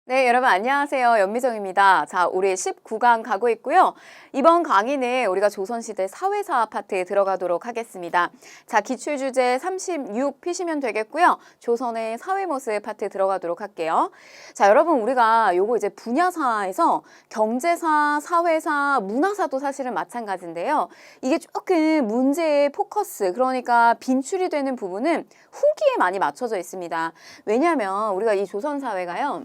네, 여러분 안녕하세요. 연미정입니다. 자, 우리 19강 가고 있고요. 이번 강의는 우리가 조선시대 사회사 파트에 들어가도록 하겠습니다. 자, 기출주제 36 피시면 되겠고요. 조선의 사회 모습 파트 들어가도록 할게요. 자, 여러분 우리가 요거 이제 분야사에서 경제사, 사회사, 문화사도 사실은 마찬가지인데요. 이게 조금 문제의 포커스, 그러니까 빈출이 되는 부분은 후기에 많이 맞춰져 있습니다. 왜냐하면 우리가 이 조선사회가요.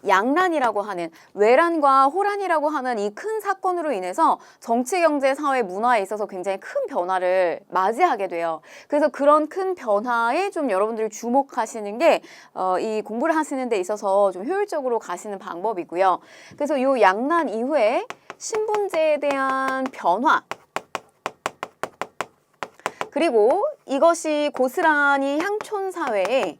양란이라고 하는 외란과 호란이라고 하는 이 큰 사건으로 인해서 정치, 경제, 사회, 문화에 있어서 굉장히 큰 변화를 맞이하게 돼요. 그래서 그런 큰 변화에 좀 여러분들이 주목하시는 게 이 공부를 하시는 데 있어서 좀 효율적으로 가시는 방법이고요. 그래서 이 양란 이후에 신분제에 대한 변화, 그리고 이것이 고스란히 향촌사회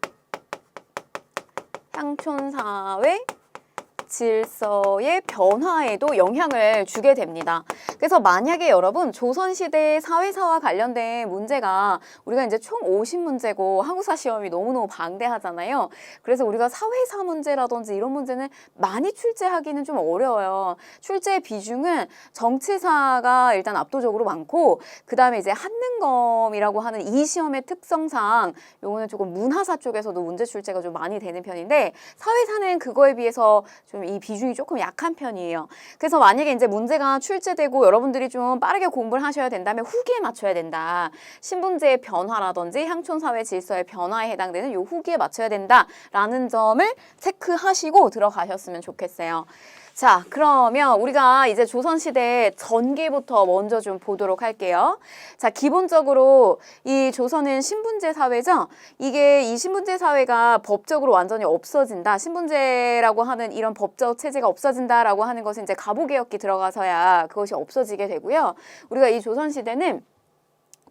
질서의 변화에도 영향을 주게 됩니다. 그래서 만약에 여러분 조선시대 사회사와 관련된 문제가 우리가 이제 총 50문제고 한국사 시험이 너무너무 방대하잖아요. 그래서 우리가 사회사 문제라든지 이런 문제는 많이 출제하기는 좀 어려워요. 출제 비중은 정치사가 일단 압도적으로 많고 그 다음에 이제 한능검이라고 하는 이 시험의 특성상 요거는 조금 문화사 쪽에서도 문제 출제가 좀 많이 되는 편인데 사회사는 그거에 비해서 좀 이 비중이 조금 약한 편이에요. 그래서 만약에 이제 문제가 출제되고 여러분들이 좀 빠르게 공부를 하셔야 된다면 후기에 맞춰야 된다. 신분제의 변화라든지 향촌사회 질서의 변화에 해당되는 요 후기에 맞춰야 된다라는 점을 체크하시고 들어가셨으면 좋겠어요. 자, 그러면 우리가 이제 조선시대 전기부터 먼저 좀 보도록 할게요. 자, 기본적으로 이 조선은 신분제 사회죠. 이게 이 신분제 사회가 법적으로 완전히 없어진다. 신분제라고 하는 이런 법적 체제가 없어진다라고 하는 것은 이제 가보개혁기 들어가서야 그것이 없어지게 되고요. 우리가 이 조선시대는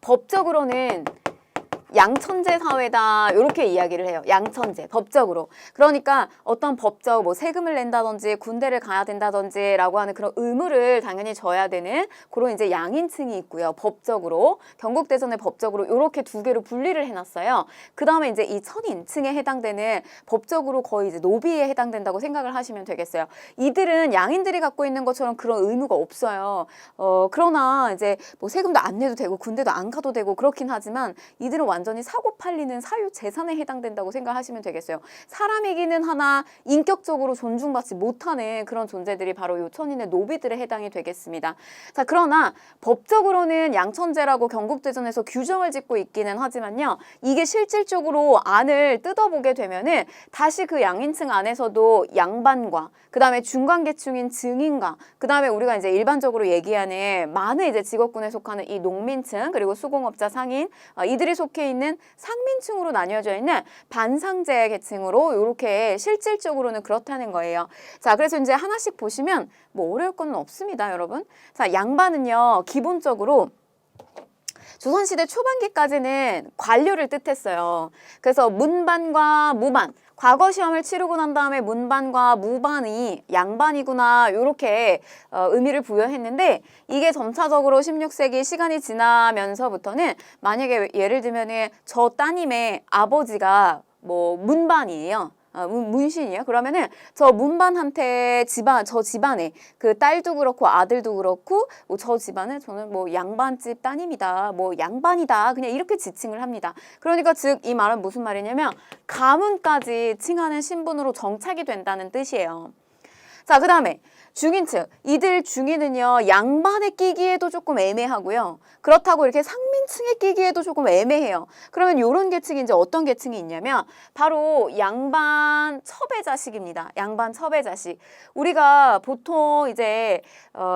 법적으로는 양천제 사회다 이렇게 이야기를 해요. 양천제 법적으로. 그러니까 어떤 법적 뭐 세금을 낸다든지 군대를 가야 된다든지 라고 하는 그런 의무를 당연히 져야 되는 그런 이제 양인층이 있고요. 법적으로 경국대전의 법적으로 이렇게 두 개로 분리를 해놨어요. 그 다음에 이제 이 천인층에 해당되는 법적으로 거의 이제 노비에 해당된다고 생각을 하시면 되겠어요. 이들은 양인들이 갖고 있는 것처럼 그런 의무가 없어요. 그러나 이제 뭐 세금도 안 내도 되고 군대도 안 가도 되고 그렇긴 하지만 이들은 완전히 사고 팔리는 사유 재산에 해당된다고 생각하시면 되겠어요. 사람이기는 하나 인격적으로 존중받지 못하는 그런 존재들이 바로 요 천인의 노비들에 해당이 되겠습니다. 자, 그러나 법적으로는 양천제라고 경국대전에서 규정을 짓고 있기는 하지만요. 이게 실질적으로 안을 뜯어보게 되면은 다시 그 양인층 안에서도 양반과 그 다음에 중간계층인 증인과 그 다음에 우리가 이제 일반적으로 얘기하는 많은 이제 직업군에 속하는 이 농민층 그리고 수공업자 상인 이들이 속해 있는 상민층으로 나뉘어져 있는 반상제 계층으로 이렇게 실질적으로는 그렇다는 거예요. 자, 그래서 이제 하나씩 보시면 뭐 어려울 건 없습니다, 여러분. 자, 양반은요 기본적으로 조선시대 초반기까지는 관료를 뜻했어요. 그래서 문반과 무반 과거 시험을 치르고 난 다음에 문반과 무반이 양반이구나 이렇게 의미를 부여했는데 이게 점차적으로 16세기 시간이 지나면서부터는 만약에 예를 들면은 저 따님의 아버지가 뭐 문반이에요. 문신이에요. 그러면은 저 문반한테 저 집안에 그 딸도 그렇고 아들도 그렇고 뭐 저 집안은 저는 뭐 양반집 따님이다. 뭐 양반이다. 그냥 이렇게 지칭을 합니다. 그러니까 즉 이 말은 무슨 말이냐면 가문까지 칭하는 신분으로 정착이 된다는 뜻이에요. 자, 그 다음에 중인층. 이들 중인은요, 양반에 끼기에도 조금 애매하고요. 그렇다고 이렇게 상민층에 끼기에도 조금 애매해요. 그러면 이런 계층이 이제 어떤 계층이 있냐면 바로 양반 첩의 자식입니다. 양반 첩의 자식. 우리가 보통 이제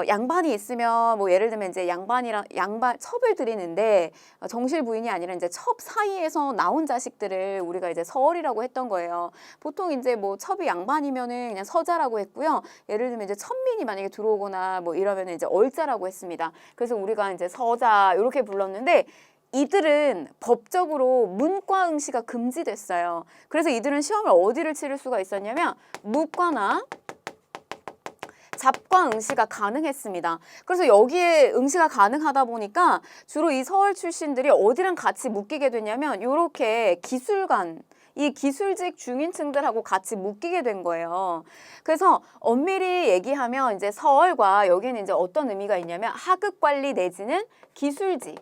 양반이 있으면 뭐 예를 들면 이제 양반 첩을 드리는데 정실 부인이 아니라 이제 첩 사이에서 나온 자식들을 우리가 이제 서얼이라고 했던 거예요. 보통 이제 뭐 첩이 양반이면은 그냥 서자라고 했고요. 예를 들면 이제 천민이 만약에 들어오거나 뭐 이러면 이제 얼자라고 했습니다. 그래서 우리가 이제 서자 이렇게 불렀는데 이들은 법적으로 문과 응시가 금지됐어요. 그래서 이들은 시험을 어디를 치를 수가 있었냐면 무과나 잡과 응시가 가능했습니다. 그래서 여기에 응시가 가능하다 보니까 주로 이 서울 출신들이 어디랑 같이 묶이게 되냐면 이렇게 기술관 이 기술직 중인층들하고 같이 묶이게 된 거예요. 그래서 엄밀히 얘기하면 이제 서얼과 여기는 이제 어떤 의미가 있냐면 하급 관리 내지는 기술직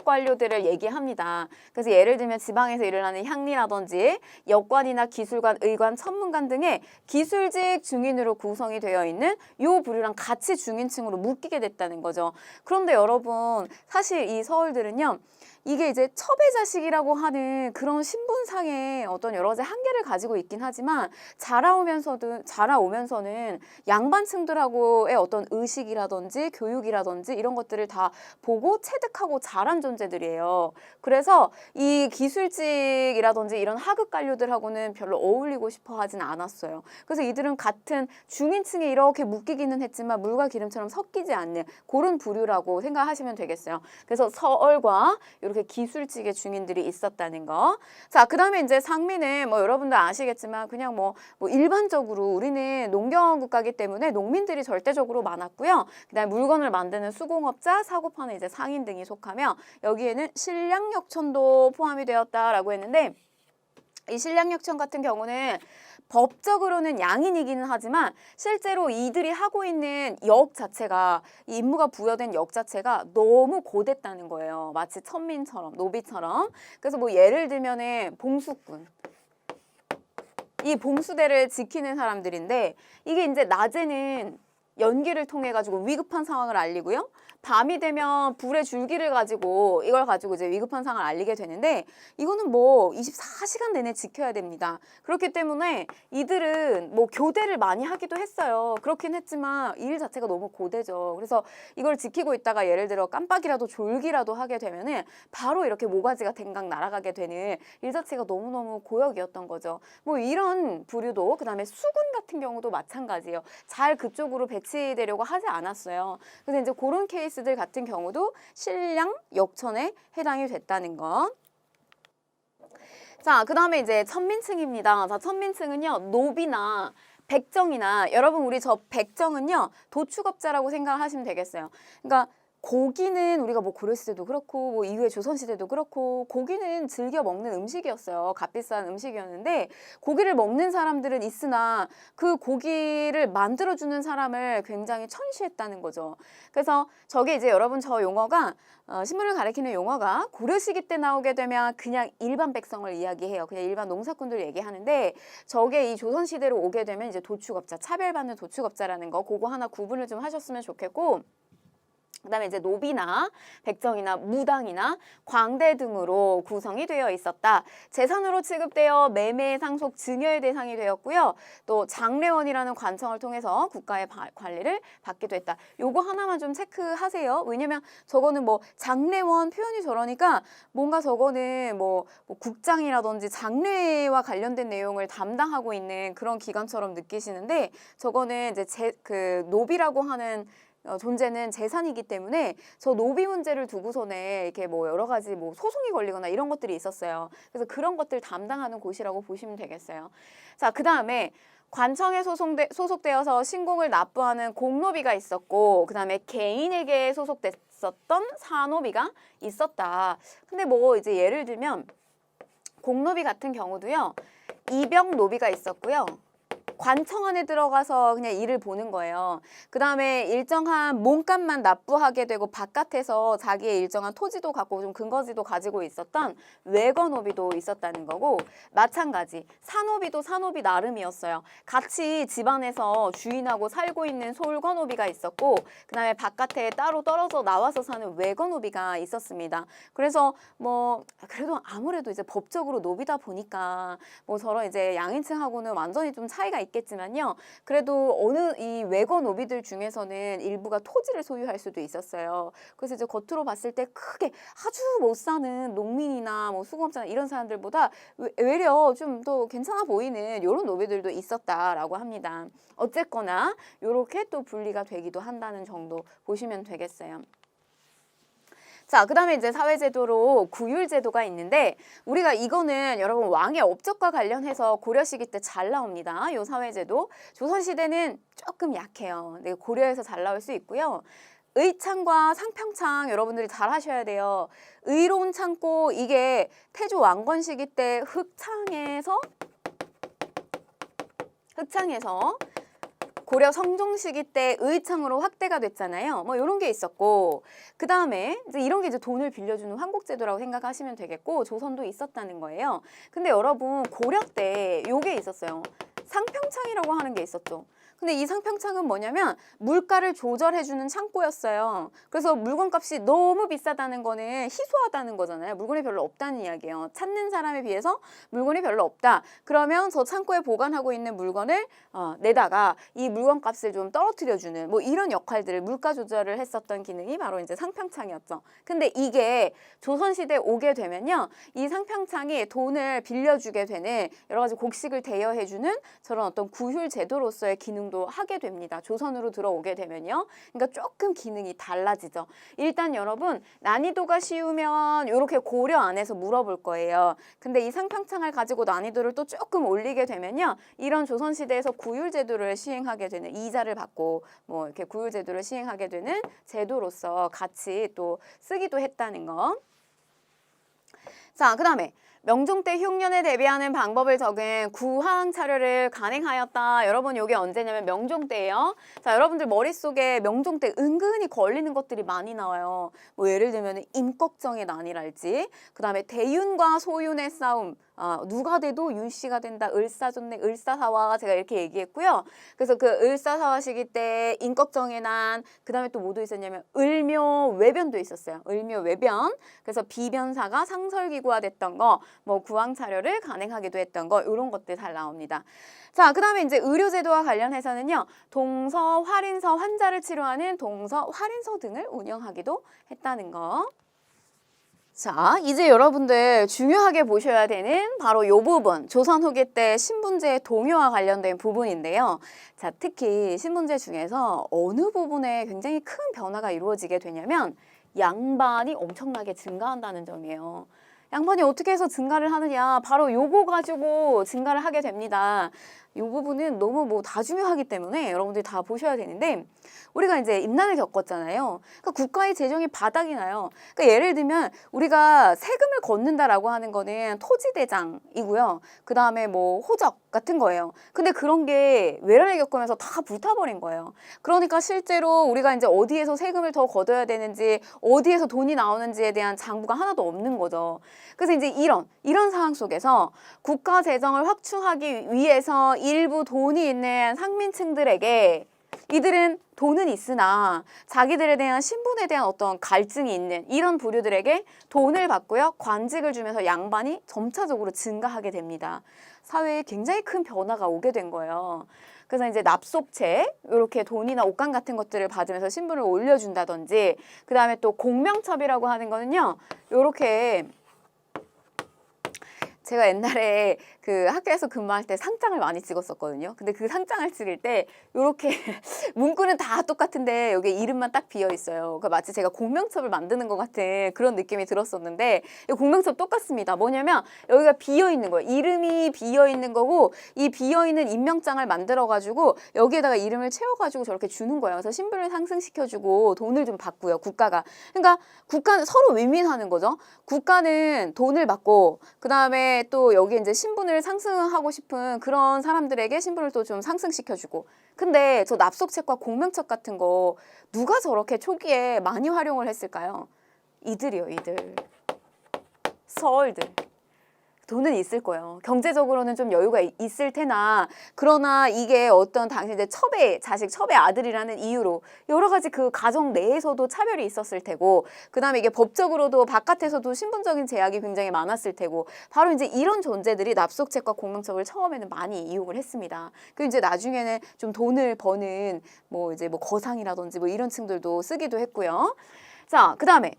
관료들을 얘기합니다. 그래서 예를 들면 지방에서 일을 하는 향리라든지 역관이나 기술관, 의관, 천문관 등의 기술직 중인으로 구성이 되어 있는 요 부류랑 같이 중인층으로 묶이게 됐다는 거죠. 그런데 여러분 사실 이 서울들은요. 이게 이제 첩의 자식이라고 하는 그런 신분상의 어떤 여러 가지 한계를 가지고 있긴 하지만 자라오면서는 양반층들하고의 어떤 의식이라든지 교육이라든지 이런 것들을 다 보고 체득하고 자란 존재들이에요. 그래서 이 기술직이라든지 이런 하급 관료들하고는 별로 어울리고 싶어 하진 않았어요. 그래서 이들은 같은 중인층에 이렇게 묶이기는 했지만 물과 기름처럼 섞이지 않는 그런 부류라고 생각하시면 되겠어요. 그래서 서얼과 이렇게 기술직의 중인들이 있었다는 거. 자, 그 다음에 이제 상민은 뭐 여러분들 아시겠지만 그냥 뭐 일반적으로 우리는 농경 국가이기 때문에 농민들이 절대적으로 많았고요. 그다음에 물건을 만드는 수공업자, 사고파는 이제 상인 등이 속하며 여기에는 신량역촌도 포함이 되었다라고 했는데 이 신량역촌 같은 경우는 법적으로는 양인이기는 하지만 실제로 이들이 하고 있는 역 자체가 이 임무가 부여된 역 자체가 너무 고됐다는 거예요. 마치 천민처럼 노비처럼. 그래서 뭐 예를 들면은 봉수꾼. 이 봉수대를 지키는 사람들인데 이게 이제 낮에는 연기를 통해 가지고 위급한 상황을 알리고요. 밤이 되면 불의 줄기를 가지고 이걸 가지고 이제 위급한 상황을 알리게 되는데 이거는 뭐 24시간 내내 지켜야 됩니다. 그렇기 때문에 이들은 뭐 교대를 많이 하기도 했어요. 그렇긴 했지만 일 자체가 너무 고되죠. 그래서 이걸 지키고 있다가 예를 들어 깜빡이라도 졸기라도 하게 되면은 바로 이렇게 모가지가 댕강 날아가게 되는 일 자체가 너무너무 고역이었던 거죠. 뭐 이런 부류도 그다음에 수군 같은 경우도 마찬가지예요. 잘 그쪽으로 배치되려고 하지 않았어요. 그래서 이제 그런 케이스들 같은 경우도 신량 역천에 해당이 됐다는 거. 자, 그 다음에 이제 천민층입니다. 자, 천민층은요, 노비나 백정이나 여러분 우리 저 백정은요, 도축업자라고 생각하시면 되겠어요. 그러니까 고기는 우리가 뭐 고려시대도 그렇고 뭐 이후에 조선시대도 그렇고 고기는 즐겨 먹는 음식이었어요. 값비싼 음식이었는데 고기를 먹는 사람들은 있으나 그 고기를 만들어주는 사람을 굉장히 천시했다는 거죠. 그래서 저게 이제 여러분 저 용어가 신문을 가리키는 용어가 고려시기 때 나오게 되면 그냥 일반 백성을 이야기해요. 그냥 일반 농사꾼들 얘기하는데 저게 이 조선시대로 오게 되면 이제 도축업자, 차별받는 도축업자라는 거 그거 하나 구분을 좀 하셨으면 좋겠고 그다음에 이제 노비나 백정이나 무당이나 광대 등으로 구성이 되어 있었다. 재산으로 취급되어 매매, 상속, 증여의 대상이 되었고요. 또 장례원이라는 관청을 통해서 국가의 관리를 받기도 했다. 요거 하나만 좀 체크하세요. 왜냐면 저거는 뭐 장례원 표현이 저러니까 뭔가 저거는 뭐 국장이라든지 장례와 관련된 내용을 담당하고 있는 그런 기관처럼 느끼시는데 저거는 이제 그 노비라고 하는 존재는 재산이기 때문에 저 노비 문제를 두고서는 이렇게 뭐 여러 가지 뭐 소송이 걸리거나 이런 것들이 있었어요. 그래서 그런 것들 담당하는 곳이라고 보시면 되겠어요. 자, 그 다음에 관청에 소속되어서 신공을 납부하는 공노비가 있었고 그 다음에 개인에게 소속됐었던 사노비가 있었다. 근데 뭐 이제 예를 들면 공노비 같은 경우도요. 이병노비가 있었고요. 관청 안에 들어가서 그냥 일을 보는 거예요. 그 다음에 일정한 몸값만 납부하게 되고 바깥에서 자기의 일정한 토지도 갖고 좀 근거지도 가지고 있었던 외거노비도 있었다는 거고 마찬가지 사노비도 사노비 나름이었어요. 같이 집안에서 주인하고 살고 있는 솔거노비가 있었고 그 다음에 바깥에 따로 떨어져 나와서 사는 외거노비가 있었습니다. 그래서 뭐 그래도 아무래도 이제 법적으로 노비다 보니까 뭐 저런 이제 양인층하고는 완전히 좀 차이가 있겠지만요. 그래도 어느 이 외거 노비들 중에서는 일부가 토지를 소유할 수도 있었어요. 그래서 이제 겉으로 봤을 때 크게 아주 못 사는 농민이나 뭐 수공업자나 이런 사람들보다 외려 좀 더 괜찮아 보이는 이런 노비들도 있었다라고 합니다. 어쨌거나 이렇게 또 분리가 되기도 한다는 정도 보시면 되겠어요. 자, 그 다음에 이제 사회제도로 구율제도가 있는데 우리가 이거는 여러분 왕의 업적과 관련해서 고려시기 때 잘 나옵니다. 요 사회제도. 조선시대는 조금 약해요. 고려에서 잘 나올 수 있고요. 의창과 상평창 여러분들이 잘 하셔야 돼요. 의로운 창고 이게 태조 왕건 시기 때 흑창에서 고려 성종 시기 때 의창으로 확대가 됐잖아요. 뭐 이런 게 있었고, 그 다음에 이제 이런 게 이제 돈을 빌려주는 환국제도라고 생각하시면 되겠고, 조선도 있었다는 거예요. 근데 여러분 고려 때 요게 있었어요. 상평창이라고 하는 게 있었죠. 근데 이 상평창은 뭐냐면 물가를 조절해주는 창고였어요. 그래서 물건값이 너무 비싸다는 거는 희소하다는 거잖아요. 물건이 별로 없다는 이야기예요. 찾는 사람에 비해서 물건이 별로 없다. 그러면 저 창고에 보관하고 있는 물건을 내다가 이 물건값을 좀 떨어뜨려주는 뭐 이런 역할들을 물가 조절을 했었던 기능이 바로 이제 상평창이었죠. 근데 이게 조선시대에 오게 되면요. 이 상평창이 돈을 빌려주게 되는 여러 가지 곡식을 대여해주는 저런 어떤 구휼 제도로서의 기능도 하게 됩니다. 조선으로 들어오게 되면요. 그러니까 조금 기능이 달라지죠. 일단 여러분 난이도가 쉬우면 이렇게 고려 안에서 물어볼 거예요. 근데 이 상평창을 가지고 난이도를 또 조금 올리게 되면요. 이런 조선시대에서 구휼 제도를 시행하게 되는 이자를 받고 뭐 이렇게 구휼 제도를 시행하게 되는 제도로서 같이 또 쓰기도 했다는 거. 자, 그 다음에 명종 때 흉년에 대비하는 방법을 적은 구항 차려를 간행하였다. 여러분 이게 언제냐면 명종 때예요. 자, 여러분들 머릿속에 명종 때 은근히 걸리는 것들이 많이 나와요. 뭐 예를 들면 임꺽정의 난이랄지, 그 다음에 대윤과 소윤의 싸움, 누가 돼도 윤 씨가 된다. 을사존내 을사사화 제가 이렇게 얘기했고요. 그래서 그 을사사화 시기 때 임꺽정의 난, 그 다음에 또 뭐도 있었냐면 을묘외변도 있었어요. 을묘외변. 그래서 비변사가 상설기구화 됐던 거, 뭐 구황차려를 간행하기도 했던 거, 이런 것들 잘 나옵니다. 자, 그 다음에 이제 의료제도와 관련해서는요, 동서, 활인서, 환자를 치료하는 동서, 활인서 등을 운영하기도 했다는 거. 자, 이제 여러분들 중요하게 보셔야 되는 바로 이 부분, 조선 후기 때 신분제 동요와 관련된 부분인데요. 자, 특히 신분제 중에서 어느 부분에 굉장히 큰 변화가 이루어지게 되냐면 양반이 엄청나게 증가한다는 점이에요. 양반이 어떻게 해서 증가를 하느냐, 바로 요거 가지고 증가를 하게 됩니다. 이 부분은 너무 뭐 다 중요하기 때문에 여러분들이 다 보셔야 되는데, 우리가 이제 임난을 겪었잖아요. 그러니까 국가의 재정이 바닥이 나요. 그러니까 예를 들면 우리가 세금을 걷는다라고 하는 거는 토지대장이고요. 그 다음에 뭐 호적 같은 거예요. 근데 그런 게 외란을 겪으면서 다 불타버린 거예요. 그러니까 실제로 우리가 이제 어디에서 세금을 더 걷어야 되는지, 어디에서 돈이 나오는지에 대한 장부가 하나도 없는 거죠. 그래서 이제 이런 상황 속에서 국가 재정을 확충하기 위해서 일부 돈이 있는 상민층들에게, 이들은 돈은 있으나 자기들에 대한 신분에 대한 어떤 갈증이 있는 이런 부류들에게 돈을 받고요, 관직을 주면서 양반이 점차적으로 증가하게 됩니다. 사회에 굉장히 큰 변화가 오게 된 거예요. 그래서 이제 납속채, 이렇게 돈이나 옷감 같은 것들을 받으면서 신분을 올려준다든지, 그 다음에 또 공명첩이라고 하는 거는요, 이렇게 제가 옛날에 그 학교에서 근무할 때 상장을 많이 찍었었거든요. 근데 그 상장을 찍을 때 이렇게 문구는 다 똑같은데 여기 이름만 딱 비어 있어요. 그 마치 제가 공명첩을 만드는 것 같은 그런 느낌이 들었었는데, 이 공명첩 똑같습니다. 뭐냐면 여기가 비어 있는 거예요. 이름이 비어 있는 거고, 이 비어 있는 임명장을 만들어 가지고 여기에다가 이름을 채워 가지고 저렇게 주는 거예요. 그래서 신분을 상승시켜 주고 돈을 좀 받고요, 국가가. 그러니까 국가는 서로 윈윈하는 거죠. 국가는 돈을 받고, 그다음에 또 여기 이제 신분을 상승하고 싶은 그런 사람들에게 신분을 또 좀 상승시켜주고. 근데 저 납속책과 공명책 같은 거 누가 저렇게 초기에 많이 활용을 했을까요? 이들이요, 이들. 서얼들. 돈은 있을 거예요. 경제적으로는 좀 여유가 있을 테나, 그러나 이게 어떤 당시 이제 첩의 자식, 첩의 아들이라는 이유로 여러 가지 그 가정 내에서도 차별이 있었을 테고, 그 다음에 이게 법적으로도 바깥에서도 신분적인 제약이 굉장히 많았을 테고, 바로 이제 이런 존재들이 납속책과 공명첩을 처음에는 많이 이용을 했습니다. 그리고 이제 나중에는 좀 돈을 버는 뭐 이제 뭐 거상이라든지 뭐 이런 층들도 쓰기도 했고요. 자, 그 다음에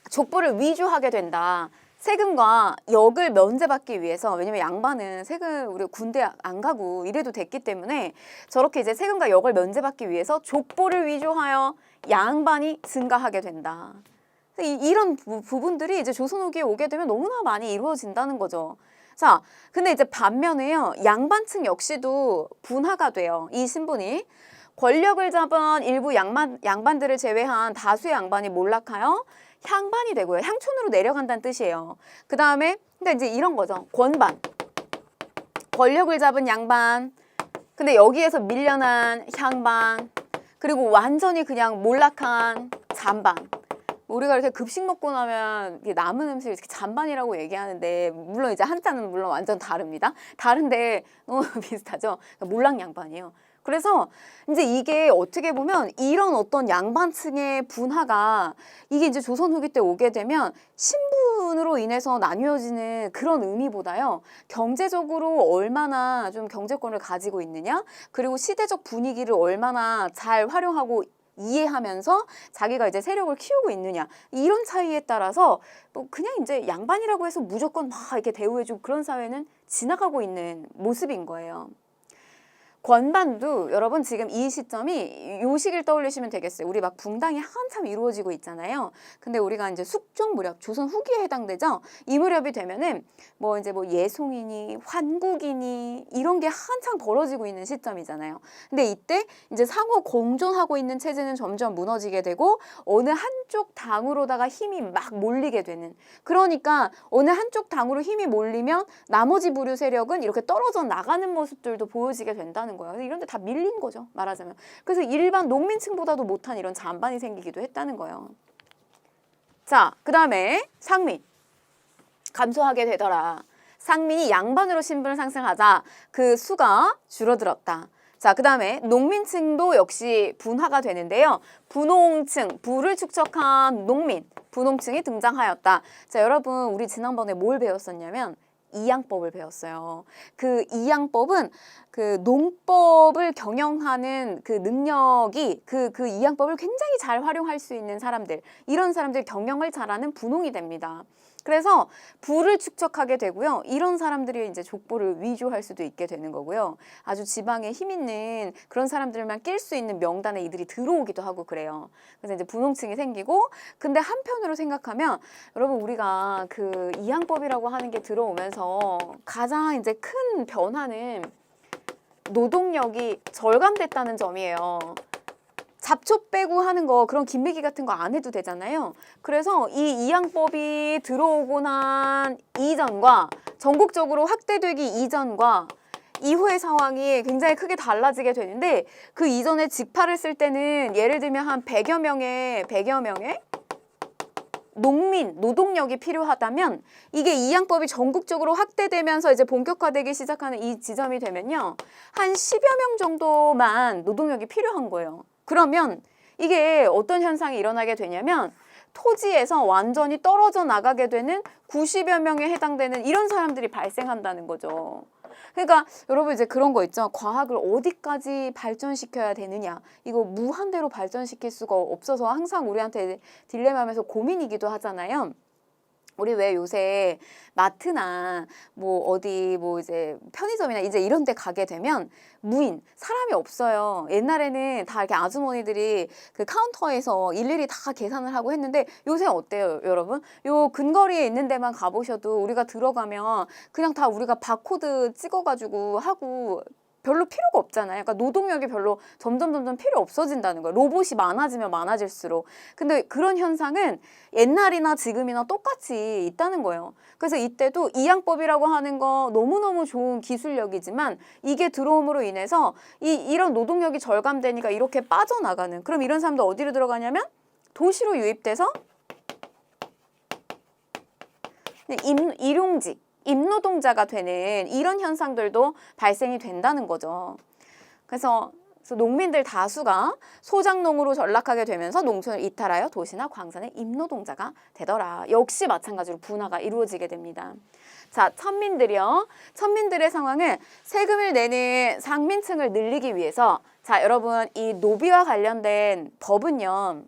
족보를 위조하게 된다. 세금과 역을 면제받기 위해서, 왜냐면 양반은 세금, 우리 군대 안 가고 이래도 됐기 때문에 저렇게 이제 세금과 역을 면제받기 위해서 족보를 위조하여 양반이 증가하게 된다. 이런 부분들이 이제 조선 후기에 오게 되면 너무나 많이 이루어진다는 거죠. 자, 근데 이제 반면에요, 양반층 역시도 분화가 돼요. 이 신분이. 권력을 잡은 일부 양반들을 제외한 다수의 양반이 몰락하여 향반이 되고요. 향촌으로 내려간다는 뜻이에요. 그 다음에 근데 이제 이런 거죠. 권반. 권력을 잡은 양반. 근데 여기에서 밀려난 향반. 그리고 완전히 그냥 몰락한 잔반. 우리가 이렇게 급식 먹고 나면 남은 음식을 이렇게 잔반이라고 얘기하는데 물론 이제 한자는 물론 완전 다릅니다. 다른데 너무 비슷하죠. 그러니까 몰락 양반이에요. 그래서 이제 이게 어떻게 보면 이런 어떤 양반층의 분화가 이게 이제 조선 후기 때 오게 되면 신분으로 인해서 나뉘어지는 그런 의미보다요. 경제적으로 얼마나 좀 경제권을 가지고 있느냐, 그리고 시대적 분위기를 얼마나 잘 활용하고 이해하면서 자기가 이제 세력을 키우고 있느냐, 이런 차이에 따라서 뭐 그냥 이제 양반이라고 해서 무조건 막 이렇게 대우해주고 그런 사회는 지나가고 있는 모습인 거예요. 권반도 여러분 지금 이 시점이 요 시기를 떠올리시면 되겠어요. 우리 막 붕당이 한참 이루어지고 있잖아요. 근데 우리가 이제 숙종 무렵, 조선 후기에 해당되죠. 이 무렵이 되면은 뭐 이제 뭐 예송이니 환국이니 이런 게 한창 벌어지고 있는 시점이잖아요. 근데 이때 이제 상호 공존하고 있는 체제는 점점 무너지게 되고 어느 한쪽 당으로다가 힘이 막 몰리게 되는, 그러니까 어느 한쪽 당으로 힘이 몰리면 나머지 부류 세력은 이렇게 떨어져 나가는 모습들도 보여지게 된다는 거예요. 이런 데 다 밀린 거죠, 말하자면. 그래서 일반 농민층보다도 못한 이런 잔반이 생기기도 했다는 거예요. 자, 그 다음에 상민. 감소하게 되더라. 상민이 양반으로 신분을 상승하자 그 수가 줄어들었다. 자, 그 다음에 농민층도 역시 분화가 되는데요. 분홍층, 부를 축적한 농민, 분홍층이 등장하였다. 자, 여러분 우리 지난번에 뭘 배웠었냐면 이양법을 배웠어요. 그 이양법은 그 농법을 경영하는 그 능력이 그 이양법을 굉장히 잘 활용할 수 있는 사람들, 이런 사람들 경영을 잘하는 분홍이 됩니다. 그래서 부를 축적하게 되고요. 이런 사람들이 이제 족보를 위조할 수도 있게 되는 거고요. 아주 지방에 힘 있는 그런 사람들만 낄 수 있는 명단에 이들이 들어오기도 하고 그래요. 그래서 이제 분홍층이 생기고, 근데 한편으로 생각하면 여러분 우리가 그 이양법이라고 하는 게 들어오면서 가장 이제 큰 변화는 노동력이 절감됐다는 점이에요. 잡초 빼고 하는 거, 그런 김매기 같은 거 안 해도 되잖아요. 그래서 이 이양법이 들어오고 난 이전과 전국적으로 확대되기 이전과 이후의 상황이 굉장히 크게 달라지게 되는데, 그 이전에 직파를 쓸 때는 예를 들면 한 100여 명의 농민, 노동력이 필요하다면 이게 이양법이 전국적으로 확대되면서 이제 본격화되기 시작하는 이 지점이 되면요. 한 10여 명 정도만 노동력이 필요한 거예요. 그러면 이게 어떤 현상이 일어나게 되냐면 토지에서 완전히 떨어져 나가게 되는 90여 명에 해당되는 이런 사람들이 발생한다는 거죠. 그러니까 여러분 이제 그런 거 있죠. 과학을 어디까지 발전시켜야 되느냐. 이거 무한대로 발전시킬 수가 없어서 항상 우리한테 딜레마면서 고민이기도 하잖아요. 우리 왜 요새 마트나 뭐 어디 뭐 이제 편의점이나 이제 이런 데 가게 되면 무인, 사람이 없어요. 옛날에는 다 이렇게 아주머니들이 그 카운터에서 일일이 다 계산을 하고 했는데 요새 어때요, 여러분? 요 근거리에 있는 데만 가보셔도 우리가 들어가면 그냥 다 우리가 바코드 찍어가지고 하고 별로 필요가 없잖아요. 그러니까 노동력이 별로 점점 필요 없어진다는 거예요. 로봇이 많아지면 많아질수록. 근데 그런 현상은 옛날이나 지금이나 똑같이 있다는 거예요. 그래서 이때도 이양법이라고 하는 거 너무너무 좋은 기술력이지만 이게 들어옴으로 인해서 이런 노동력이 절감되니까 이렇게 빠져나가는, 그럼 이런 사람들 어디로 들어가냐면 도시로 유입돼서 일용직, 임노동자가 되는 이런 현상들도 발생이 된다는 거죠. 그래서 농민들 다수가 소작농으로 전락하게 되면서 농촌을 이탈하여 도시나 광산의 임노동자가 되더라. 역시 마찬가지로 분화가 이루어지게 됩니다. 자, 천민들이요. 천민들의 상황은 세금을 내는 상민층을 늘리기 위해서, 자, 여러분 이 노비와 관련된 법은요.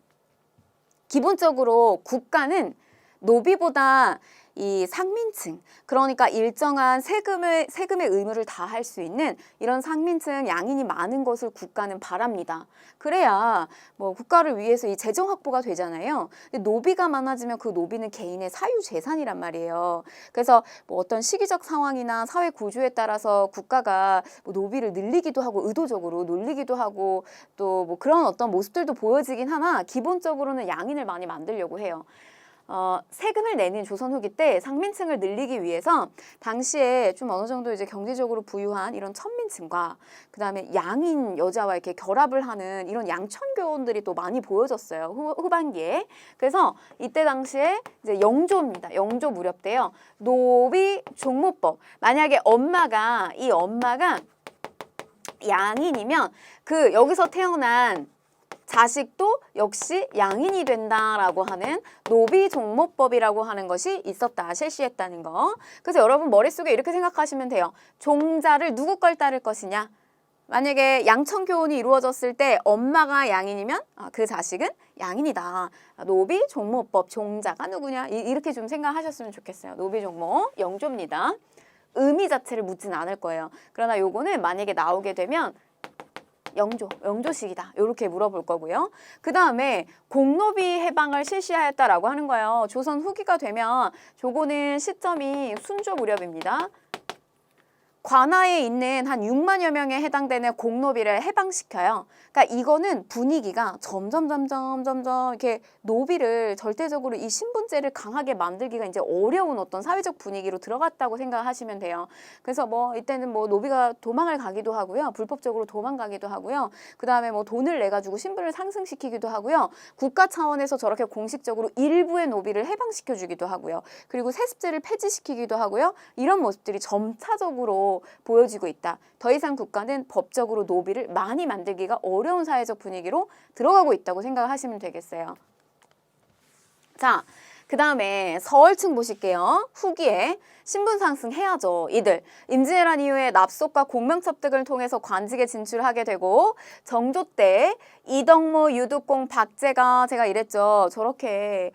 기본적으로 국가는 노비보다 이 상민층, 그러니까 일정한 세금의 의무를 다할 수 있는 이런 상민층 양인이 많은 것을 국가는 바랍니다. 그래야 뭐 국가를 위해서 이 재정 확보가 되잖아요. 근데 노비가 많아지면 그 노비는 개인의 사유 재산이란 말이에요. 그래서 뭐 어떤 시기적 상황이나 사회 구조에 따라서 국가가 뭐 노비를 늘리기도 하고 의도적으로 놀리기도 하고 또 뭐 그런 어떤 모습들도 보여지긴 하나 기본적으로는 양인을 많이 만들려고 해요. 세금을 내는 조선 후기 때 상민층을 늘리기 위해서 당시에 좀 어느 정도 이제 경제적으로 부유한 이런 천민층과 그다음에 양인 여자와 이렇게 결합을 하는 이런 양천교원들이 또 많이 보여졌어요. 후반기에. 그래서 이때 당시에 이제 영조입니다. 영조 무렵 때요. 노비 종모법. 만약에 이 엄마가 양인이면 그 여기서 태어난 자식도 역시 양인이 된다라고 하는 노비종모법이라고 하는 것이 있었다, 실시했다는 거. 그래서 여러분 머릿속에 이렇게 생각하시면 돼요. 종자를 누구 걸 따를 것이냐? 만약에 양천교훈이 이루어졌을 때 엄마가 양인이면 그 자식은 양인이다. 노비종모법, 종자가 누구냐? 이렇게 좀 생각하셨으면 좋겠어요. 노비종모, 영조입니다. 의미 자체를 묻진 않을 거예요. 그러나 요거는 만약에 나오게 되면 영조식이다. 이렇게 물어볼 거고요. 그 다음에 공노비 해방을 실시하였다라고 하는 거예요. 조선 후기가 되면 저거는 시점이 순조 무렵입니다. 관하에 있는 한 6만여 명에 해당되는 공노비를 해방시켜요. 그러니까 이거는 분위기가 점점 이렇게 노비를 절대적으로 이 신분제를 강하게 만들기가 이제 어려운 어떤 사회적 분위기로 들어갔다고 생각하시면 돼요. 그래서 뭐 이때는 뭐 노비가 도망을 가기도 하고요. 불법적으로 도망가기도 하고요. 그다음에 뭐 돈을 내 가지고 신분을 상승시키기도 하고요. 국가 차원에서 저렇게 공식적으로 일부의 노비를 해방시켜 주기도 하고요. 그리고 세습제를 폐지시키기도 하고요. 이런 모습들이 점차적으로 보여지고 있다. 더 이상 국가는 법적으로 노비를 많이 만들기가 어려운 사회적 분위기로 들어가고 있다고 생각하시면 되겠어요. 자, 그 다음에 서얼층 보실게요. 후기에 신분 상승해야죠. 이들 임진왜란 이후에 납속과 공명첩득을 통해서 관직에 진출하게 되고 정조 때 이덕모, 유득공, 박제가 제가 이랬죠. 저렇게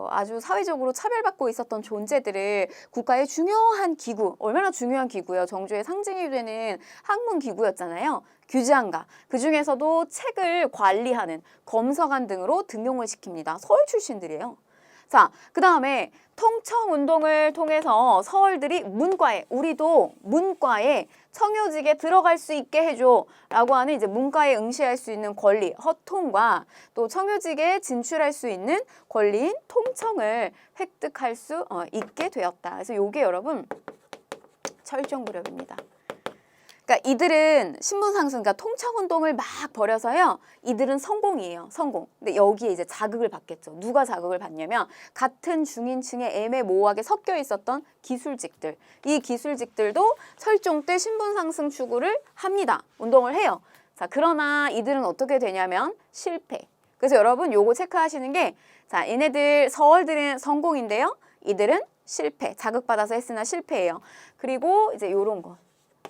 아주 사회적으로 차별받고 있었던 존재들을 국가의 중요한 기구, 얼마나 중요한 기구예요. 정조의 상징이 되는 학문 기구였잖아요. 규제한가. 그중에서도 책을 관리하는 검서관 등으로 등용을 시킵니다. 서울 출신들이에요. 자, 그 다음에 통청운동을 통해서 서얼들이 문과에, 우리도 문과에 청요직에 들어갈 수 있게 해줘 라고 하는 이제 문과에 응시할 수 있는 권리, 허통과 또 청요직에 진출할 수 있는 권리인 통청을 획득할 수 있게 되었다. 그래서 요게 여러분 철종 무렵입니다. 그러니까 이들은 신분 상승, 그러니까 통청운동을 막 벌여서요. 이들은 성공이에요. 성공. 근데 여기에 이제 자극을 받겠죠. 누가 자극을 받냐면 같은 중인층에 애매모호하게 섞여 있었던 기술직들. 이 기술직들도 철종 때 신분 상승 추구를 합니다. 운동을 해요. 자, 그러나 이들은 어떻게 되냐면 실패. 그래서 여러분 요거 체크하시는 게 자, 얘네들 서얼들은 성공인데요. 이들은 실패. 자극받아서 했으나 실패예요. 그리고 이제 요런 거.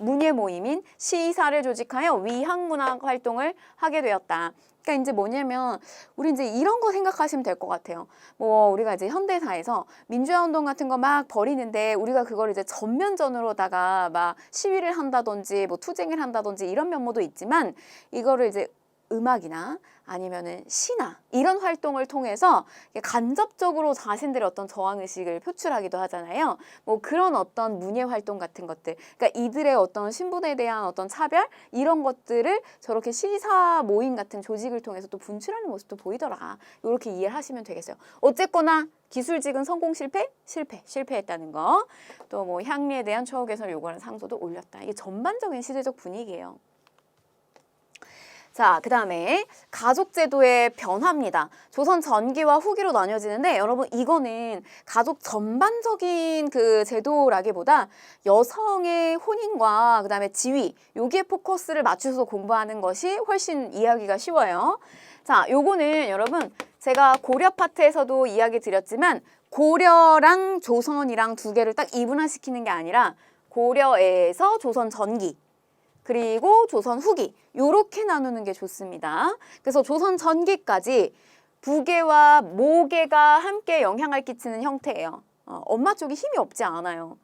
문예 모임인 시사를 조직하여 위학문학 활동을 하게 되었다. 그러니까 이제 뭐냐면 우리 이제 이런 거 생각하시면 될 것 같아요. 뭐 우리가 이제 현대사에서 민주화 운동 같은 거 막 벌이는데 우리가 그걸 이제 전면전으로다가 막 시위를 한다든지 뭐 투쟁을 한다든지 이런 면모도 있지만 이거를 이제 음악이나 아니면은 시나 이런 활동을 통해서 간접적으로 자신들의 어떤 저항의식을 표출하기도 하잖아요. 뭐 그런 어떤 문예 활동 같은 것들. 그러니까 이들의 어떤 신분에 대한 어떤 차별 이런 것들을 저렇게 시사 모임 같은 조직을 통해서 또 분출하는 모습도 보이더라. 이렇게 이해를 하시면 되겠어요. 어쨌거나 기술직은 성공 실패했다는 거. 또 뭐 향리에 대한 처우 개선 요구하는 상소도 올렸다. 이게 전반적인 시대적 분위기예요. 자, 그 다음에 가족제도의 변화입니다. 조선 전기와 후기로 나뉘어지는데 여러분 이거는 가족 전반적인 그 제도라기보다 여성의 혼인과 그 다음에 지위 여기에 포커스를 맞추어서 공부하는 것이 훨씬 이해하기가 쉬워요. 자, 요거는 여러분 제가 고려 파트에서도 이야기 드렸지만 고려랑 조선이랑 두 개를 딱 이분화시키는 게 아니라 고려에서 조선 전기 그리고 조선 후기 요렇게 나누는 게 좋습니다. 그래서 조선 전기까지 부계와 모계가 함께 영향을 끼치는 형태예요. 엄마 쪽이 힘이 없지 않아요.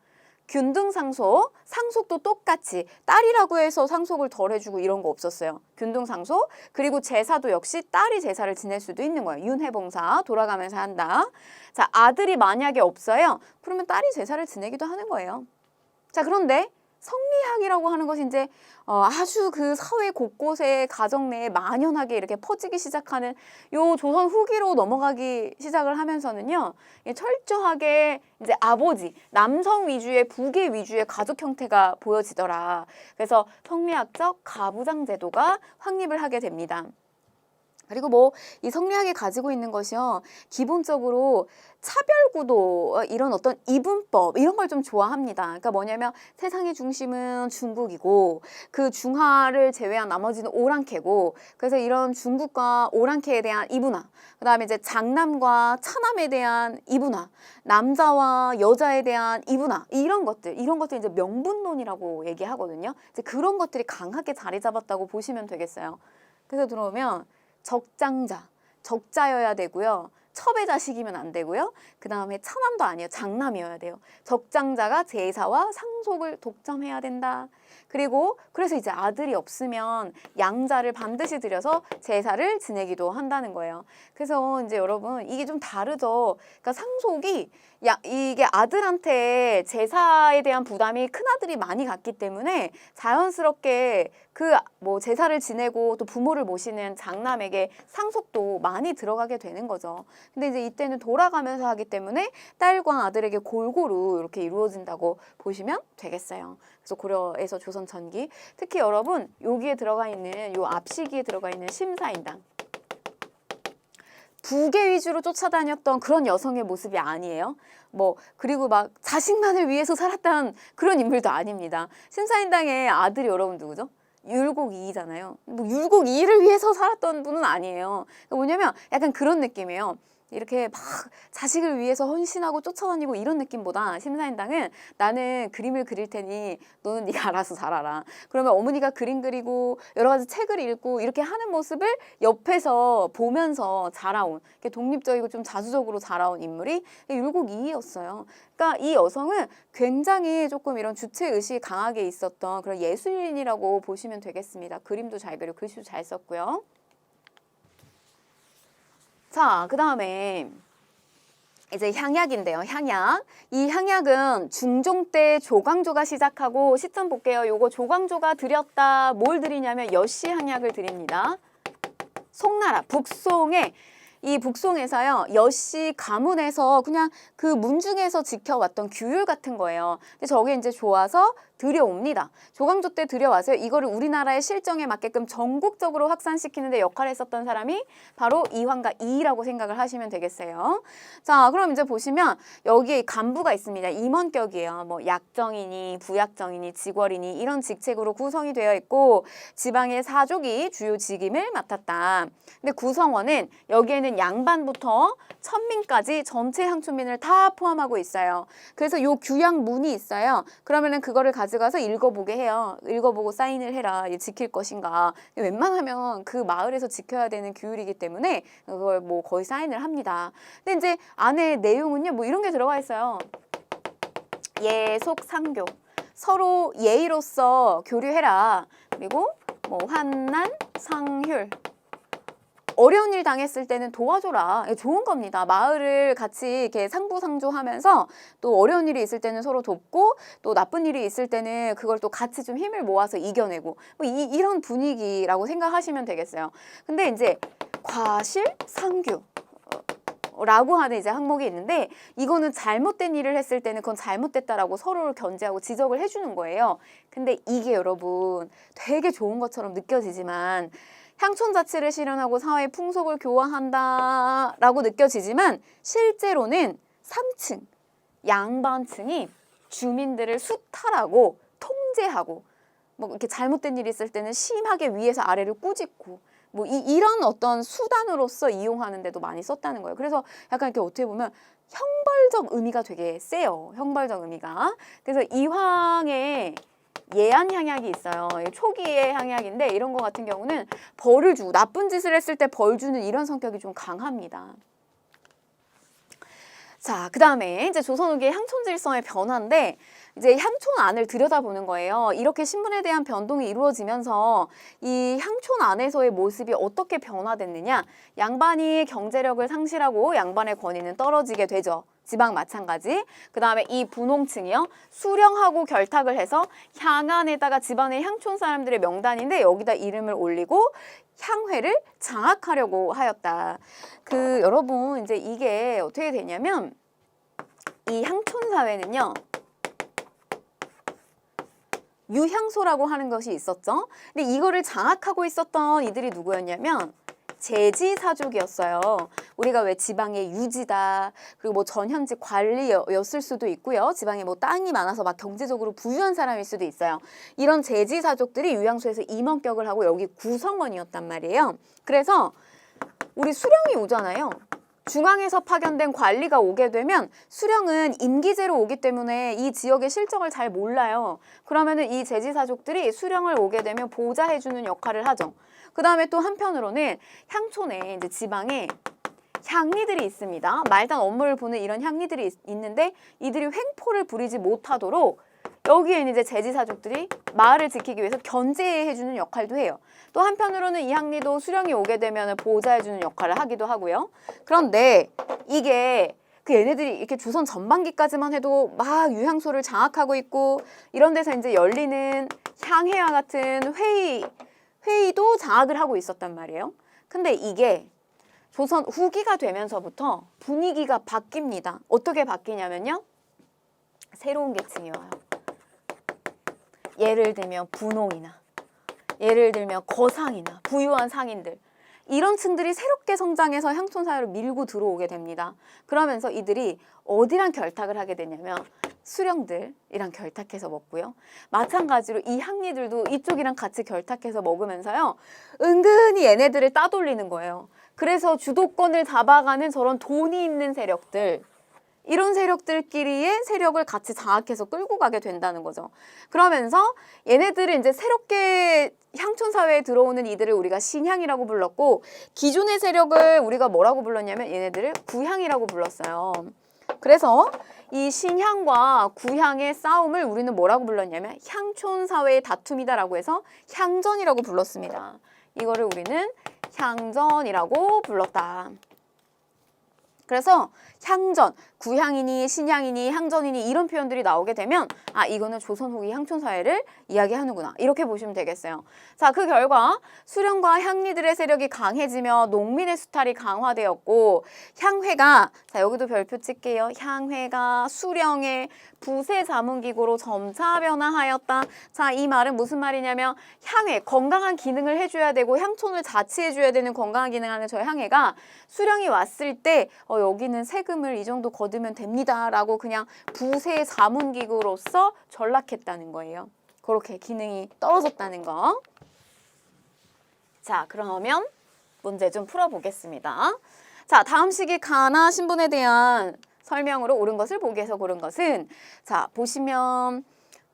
균등상속, 상속도 똑같이 딸이라고 해서 상속을 덜 해주고 이런 거 없었어요. 균등상속, 그리고 제사도 역시 딸이 제사를 지낼 수도 있는 거예요. 윤회봉사 돌아가면서 한다. 자, 아들이 만약에 없어요. 그러면 딸이 제사를 지내기도 하는 거예요. 자, 그런데 성리학이라고 하는 것이 이제 아주 그 사회 곳곳에 가정 내에 만연하게 이렇게 퍼지기 시작하는 요 조선 후기로 넘어가기 시작을 하면서는요, 철저하게 이제 아버지, 남성 위주의 부계 위주의 가족 형태가 보여지더라. 그래서 성리학적 가부장 제도가 확립을 하게 됩니다. 그리고 뭐 이 성리학이 가지고 있는 것이요, 기본적으로 차별구도, 이런 어떤 이분법 이런 걸 좀 좋아합니다. 그러니까 뭐냐면 세상의 중심은 중국이고 그 중하를 제외한 나머지는 오랑캐고, 그래서 이런 중국과 오랑캐에 대한 이분화, 그 다음에 이제 장남과 차남에 대한 이분화, 남자와 여자에 대한 이분화, 이런 것들 이제 명분론이라고 얘기하거든요. 이제 그런 것들이 강하게 자리 잡았다고 보시면 되겠어요. 그래서 들어오면 적자여야 되고요. 첩의 자식이면 안 되고요. 그 다음에 차남도 아니에요. 장남이어야 돼요. 적장자가 제사와 상속을 독점해야 된다. 그리고 그래서 이제 아들이 없으면 양자를 반드시 들여서 제사를 지내기도 한다는 거예요. 그래서 이제 여러분 이게 좀 다르죠. 그러니까 상속이 이게 아들한테 제사에 대한 부담이 큰아들이 많이 갔기 때문에 자연스럽게 그 뭐 제사를 지내고 또 부모를 모시는 장남에게 상속도 많이 들어가게 되는 거죠. 근데 이제 이때는 돌아가면서 하기 때문에 딸과 아들에게 골고루 이렇게 이루어진다고 보시면 되겠어요. 그래서 고려에서 조선 전기, 특히 여러분 여기에 들어가 있는 요 앞시기에 들어가 있는 심사인당, 부계 위주로 쫓아다녔던 그런 여성의 모습이 아니에요. 뭐 그리고 막 자식만을 위해서 살았던 그런 인물도 아닙니다. 심사인당의 아들이 여러분 누구죠? 율곡이이잖아요. 뭐 율곡이를 위해서 살았던 분은 아니에요. 그러니까 뭐냐면 약간 그런 느낌이에요. 이렇게 막 자식을 위해서 헌신하고 쫓아다니고 이런 느낌보다 심사인당은 나는 그림을 그릴 테니 너는 네가 알아서 잘하라. 그러면 어머니가 그림 그리고 여러 가지 책을 읽고 이렇게 하는 모습을 옆에서 보면서 자라온, 이렇게 독립적이고 좀 자주적으로 자라온 인물이 율곡이이였어요. 그러니까 이 여성은 굉장히 조금 이런 주체의식이 강하게 있었던 그런 예술인이라고 보시면 되겠습니다. 그림도 잘 그리고 글씨도 잘 썼고요. 자, 그 다음에 이제 향약인데요. 향약. 이 향약은 중종 때 조광조가 시작하고, 시점 볼게요. 요거 조광조가 드렸다. 뭘 드리냐면 여씨 향약을 드립니다. 송나라, 북송에, 이 북송에서요, 여씨 가문에서 그냥 그 문중에서 지켜왔던 규율 같은 거예요. 근데 저게 이제 좋아서 들여옵니다. 조광조 때 들여와서요, 이거를 우리나라의 실정에 맞게끔 전국적으로 확산시키는 데 역할을 했었던 사람이 바로 이황과 이이라고 생각을 하시면 되겠어요. 자, 그럼 이제 보시면 여기에 간부가 있습니다. 임원격이에요. 뭐 약정이니 부약정이니 직월이니 이런 직책으로 구성이 되어 있고, 지방의 사족이 주요 직임을 맡았다. 근데 구성원은 여기에는 양반부터 천민까지 전체 향촌민을 다 포함하고 있어요. 그래서 요 규약문이 있어요. 그러면은 그거를 가져가서 읽어보게 해요. 읽어보고 사인을 해라. 지킬 것인가. 웬만하면 그 마을에서 지켜야 되는 규율이기 때문에 그걸 뭐 거의 사인을 합니다. 근데 이제 안에 내용은요, 뭐 이런 게 들어가 있어요. 예속 상교. 서로 예의로서 교류해라. 그리고 뭐 환난 상휼. 어려운 일 당했을 때는 도와줘라. 좋은 겁니다. 마을을 같이 이렇게 상부상조하면서 또 어려운 일이 있을 때는 서로 돕고, 또 나쁜 일이 있을 때는 그걸 또 같이 좀 힘을 모아서 이겨내고, 뭐 이런 분위기라고 생각하시면 되겠어요. 근데 이제 과실상규 라고 하는 이제 항목이 있는데, 이거는 잘못된 일을 했을 때는 그건 잘못됐다라고 서로를 견제하고 지적을 해주는 거예요. 근데 이게 여러분 되게 좋은 것처럼 느껴지지만, 향촌 자치를 실현하고 사회 풍속을 교화한다라고 느껴지지만, 실제로는 3층, 양반층이 주민들을 수탈하고 통제하고, 뭐 이렇게 잘못된 일이 있을 때는 심하게 위에서 아래를 꾸짖고, 뭐 이런 어떤 수단으로서 이용하는 데도 많이 썼다는 거예요. 그래서 약간 이렇게 어떻게 보면 형벌적 의미가 되게 세요. 형벌적 의미가. 그래서 이황의 예안 향약이 있어요. 초기의 향약인데, 이런 거 같은 경우는 벌을 주고, 나쁜 짓을 했을 때 벌 주는 이런 성격이 좀 강합니다. 자, 그 다음에 이제 조선 후기의 향촌 질서의 변화인데 이제 향촌 안을 들여다보는 거예요. 이렇게 신분에 대한 변동이 이루어지면서 이 향촌 안에서의 모습이 어떻게 변화됐느냐. 양반이 경제력을 상실하고 양반의 권위는 떨어지게 되죠. 지방 마찬가지. 그 다음에 이 분홍층이요. 수령하고 결탁을 해서 향안에다가 집안의 향촌 사람들의 명단인데 여기다 이름을 올리고 향회를 장악하려고 하였다. 여러분 이제 이게 어떻게 되냐면 이 향촌 사회는요. 유향소라고 하는 것이 있었죠. 근데 이거를 장악하고 있었던 이들이 누구였냐면 제지사족이었어요. 우리가 왜 지방의 유지다, 그리고 뭐 전현직 관리였을 수도 있고요. 지방에 뭐 땅이 많아서 막 경제적으로 부유한 사람일 수도 있어요. 이런 제지사족들이 유향소에서 임원격을 하고 여기 구성원이었단 말이에요. 그래서 우리 수령이 오잖아요. 중앙에서 파견된 관리가 오게 되면 수령은 임기제로 오기 때문에 이 지역의 실정을 잘 몰라요. 그러면은 이 제지사족들이 수령을 오게 되면 보좌해주는 역할을 하죠. 그 다음에 또 한편으로는 향촌에 이제 지방에 향리들이 있습니다. 말단 업무를 보는 이런 향리들이 있는데 이들이 횡포를 부리지 못하도록 여기에는 이제 제지사족들이 마을을 지키기 위해서 견제해주는 역할도 해요. 또 한편으로는 이 향리도 수령이 오게 되면 보좌해주는 역할을 하기도 하고요. 그런데 이게 얘네들이 이렇게 조선 전반기까지만 해도 막 유향소를 장악하고 있고 이런 데서 이제 열리는 향회와 같은 회의도 장악을 하고 있었단 말이에요. 근데 이게 조선 후기가 되면서부터 분위기가 바뀝니다. 어떻게 바뀌냐면요. 새로운 계층이 와요. 예를 들면 분홍이나 예를 들면 거상이나 부유한 상인들 이런 층들이 새롭게 성장해서 향촌 사회로 밀고 들어오게 됩니다. 그러면서 이들이 어디랑 결탁을 하게 되냐면 수령들이랑 결탁해서 먹고요. 마찬가지로 이 향리들도 이쪽이랑 같이 결탁해서 먹으면서요. 은근히 얘네들을 따돌리는 거예요. 그래서 주도권을 잡아가는 저런 돈이 있는 세력들 이런 세력들끼리의 세력을 같이 장악해서 끌고 가게 된다는 거죠. 그러면서 얘네들을 이제 새롭게 향촌 사회에 들어오는 이들을 우리가 신향이라고 불렀고 기존의 세력을 우리가 뭐라고 불렀냐면 얘네들을 구향이라고 불렀어요. 그래서 이 신향과 구향의 싸움을 우리는 뭐라고 불렀냐면 향촌 사회의 다툼이다라고 해서 향전이라고 불렀습니다. 이거를 우리는 향전이라고 불렀다. 그래서 향전, 구향이니 신향이니 향전이니 이런 표현들이 나오게 되면 아 이거는 조선 후기 향촌 사회를 이야기하는구나 이렇게 보시면 되겠어요. 자, 그 결과 수령과 향리들의 세력이 강해지며 농민의 수탈이 강화되었고 향회가 자 여기도 별표 찍게요. 향회가 수령의 부세 자문기구로 점차 변화하였다. 자, 이 말은 무슨 말이냐면 향회, 건강한 기능을 해줘야 되고 향촌을 자치해줘야 되는 건강한 기능하는 저 향회가 수령이 왔을 때 여기는 세금을 이 정도 거두면 됩니다 라고 그냥 부세 자문기구로서 전락했다는 거예요. 그렇게 기능이 떨어졌다는 거. 자, 그러면 문제 좀 풀어보겠습니다. 자, 다음 시기 가나 신분에 대한 설명으로 옳은 것을 보기 위해서 고른 것은 자, 보시면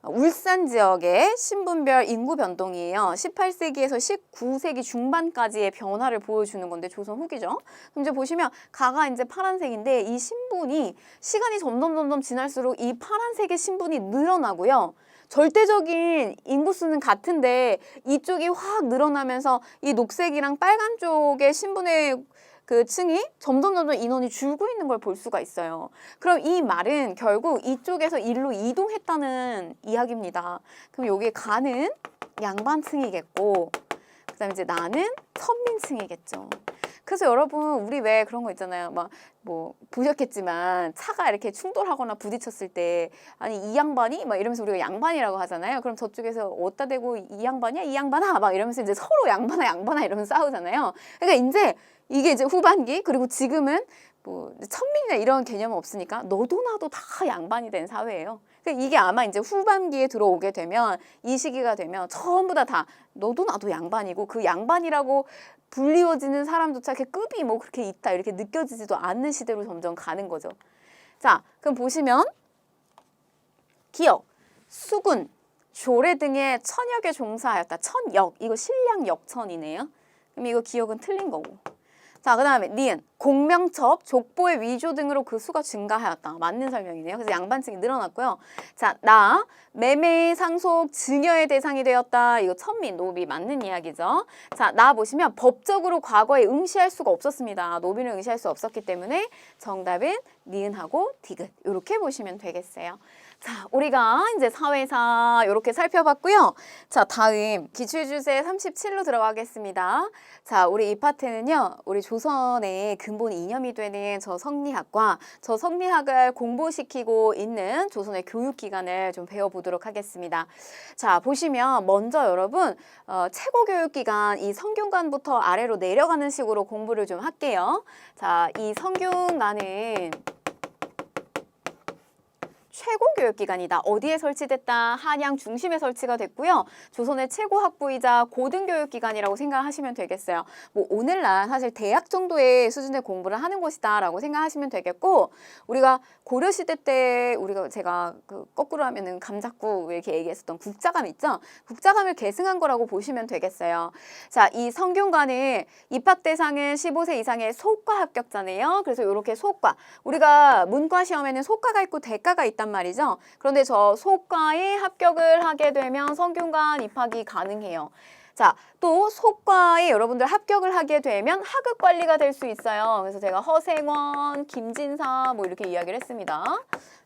울산 지역의 신분별 인구 변동이에요. 18세기에서 19세기 중반까지의 변화를 보여주는 건데 조선 후기죠. 그럼 이제 보시면 가가 이제 파란색인데 이 신분이 시간이 점점 지날수록 이 파란색의 신분이 늘어나고요. 절대적인 인구수는 같은데 이쪽이 확 늘어나면서 이 녹색이랑 빨간 쪽의 신분의 그 층이 점점 인원이 줄고 있는 걸 볼 수가 있어요. 그럼 이 말은 결국 이쪽에서 일로 이동했다는 이야기입니다. 그럼 여기 가는 양반층이겠고 그다음에 이제 나는 선민층이겠죠. 그래서 여러분 우리 왜 그런 거 있잖아요. 막 뭐 보셨겠지만 차가 이렇게 충돌하거나 부딪혔을 때 아니 이 양반이 막 이러면서 우리가 양반이라고 하잖아요. 그럼 저쪽에서 어디다 대고 이 양반이야 이 양반아 막 이러면서 이제 서로 양반아 이러면서 싸우잖아요. 그러니까 이게 이제 후반기 그리고 지금은 뭐 천민이나 이런 개념은 없으니까 너도 나도 다 양반이 된 사회예요. 그러니까 이게 아마 이제 후반기에 들어오게 되면 이 시기가 되면 전부 다 너도 나도 양반이고 그 양반이라고 불리워지는 사람조차 이렇게 급이 뭐 그렇게 있다 이렇게 느껴지지도 않는 시대로 점점 가는 거죠. 자, 그럼 보시면 기역, 수군, 조례 등의 천역에 종사하였다. 천역, 이거 신량 역천이네요. 그럼 이거 기역은 틀린 거고. 자, 그 다음에 니은. 공명첩, 족보의 위조 등으로 그 수가 증가하였다. 맞는 설명이네요. 그래서 양반층이 늘어났고요. 자, 나. 매매, 상속, 증여의 대상이 되었다. 이거 천민, 노비 맞는 이야기죠. 자, 나 보시면 법적으로 과거에 응시할 수가 없었습니다. 노비를 응시할 수 없었기 때문에 정답은 니은하고 디귿. 이렇게 보시면 되겠어요. 자, 우리가 이제 사회사 이렇게 살펴봤고요. 자, 다음 기출주제 37로 들어가겠습니다. 자, 우리 이 파트는요. 우리 조선의 근본 이념이 되는 저 성리학과 저 성리학을 공부시키고 있는 조선의 교육기관을 좀 배워보도록 하겠습니다. 자, 보시면 먼저 여러분 최고 교육기관 이 성균관부터 아래로 내려가는 식으로 공부를 좀 할게요. 자, 이 성균관은 최고 교육기관이다. 어디에 설치됐다? 한양 중심에 설치가 됐고요. 조선의 최고 학부이자 고등교육기관이라고 생각하시면 되겠어요. 뭐 오늘날 사실 대학 정도의 수준의 공부를 하는 곳이다 라고 생각하시면 되겠고, 우리가 고려시대 때 제가 거꾸로 하면은 감자국 이렇게 얘기했었던 국자감 있죠? 국자감을 계승한 거라고 보시면 되겠어요. 자, 이 성균관은 입학 대상은 15세 이상의 소과 합격자네요. 그래서 이렇게 소과, 우리가 문과 시험에는 소과가 있고 대과가 있단 말이죠. 그런데 저 소과에 합격을 하게 되면 성균관 입학이 가능해요. 자, 또 소과에 여러분들 합격을 하게 되면 하급 관리가 될 수 있어요. 그래서 제가 허생원, 김진사 뭐 이렇게 이야기를 했습니다.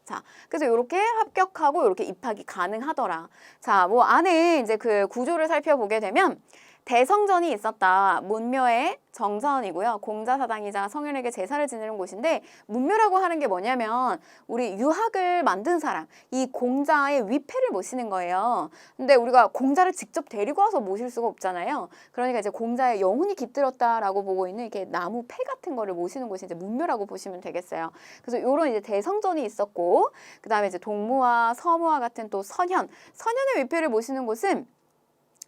자, 그래서 이렇게 합격하고 이렇게 입학이 가능하더라. 자, 뭐 안에 이제 그 구조를 살펴보게 되면 대성전이 있었다. 문묘의 정전이고요. 공자사당이자 성현에게 제사를 지내는 곳인데, 문묘라고 하는 게 뭐냐면 우리 유학을 만든 사람, 이 공자의 위패를 모시는 거예요. 근데 우리가 공자를 직접 데리고 와서 모실 수가 없잖아요. 그러니까 이제 공자의 영혼이 깃들었다라고 보고 있는 이렇게 나무 패 같은 거를 모시는 곳이 이제 문묘라고 보시면 되겠어요. 그래서 이런 이제 대성전이 있었고, 그 다음에 이제 동무와 서무와 같은 또 선현의 위패를 모시는 곳은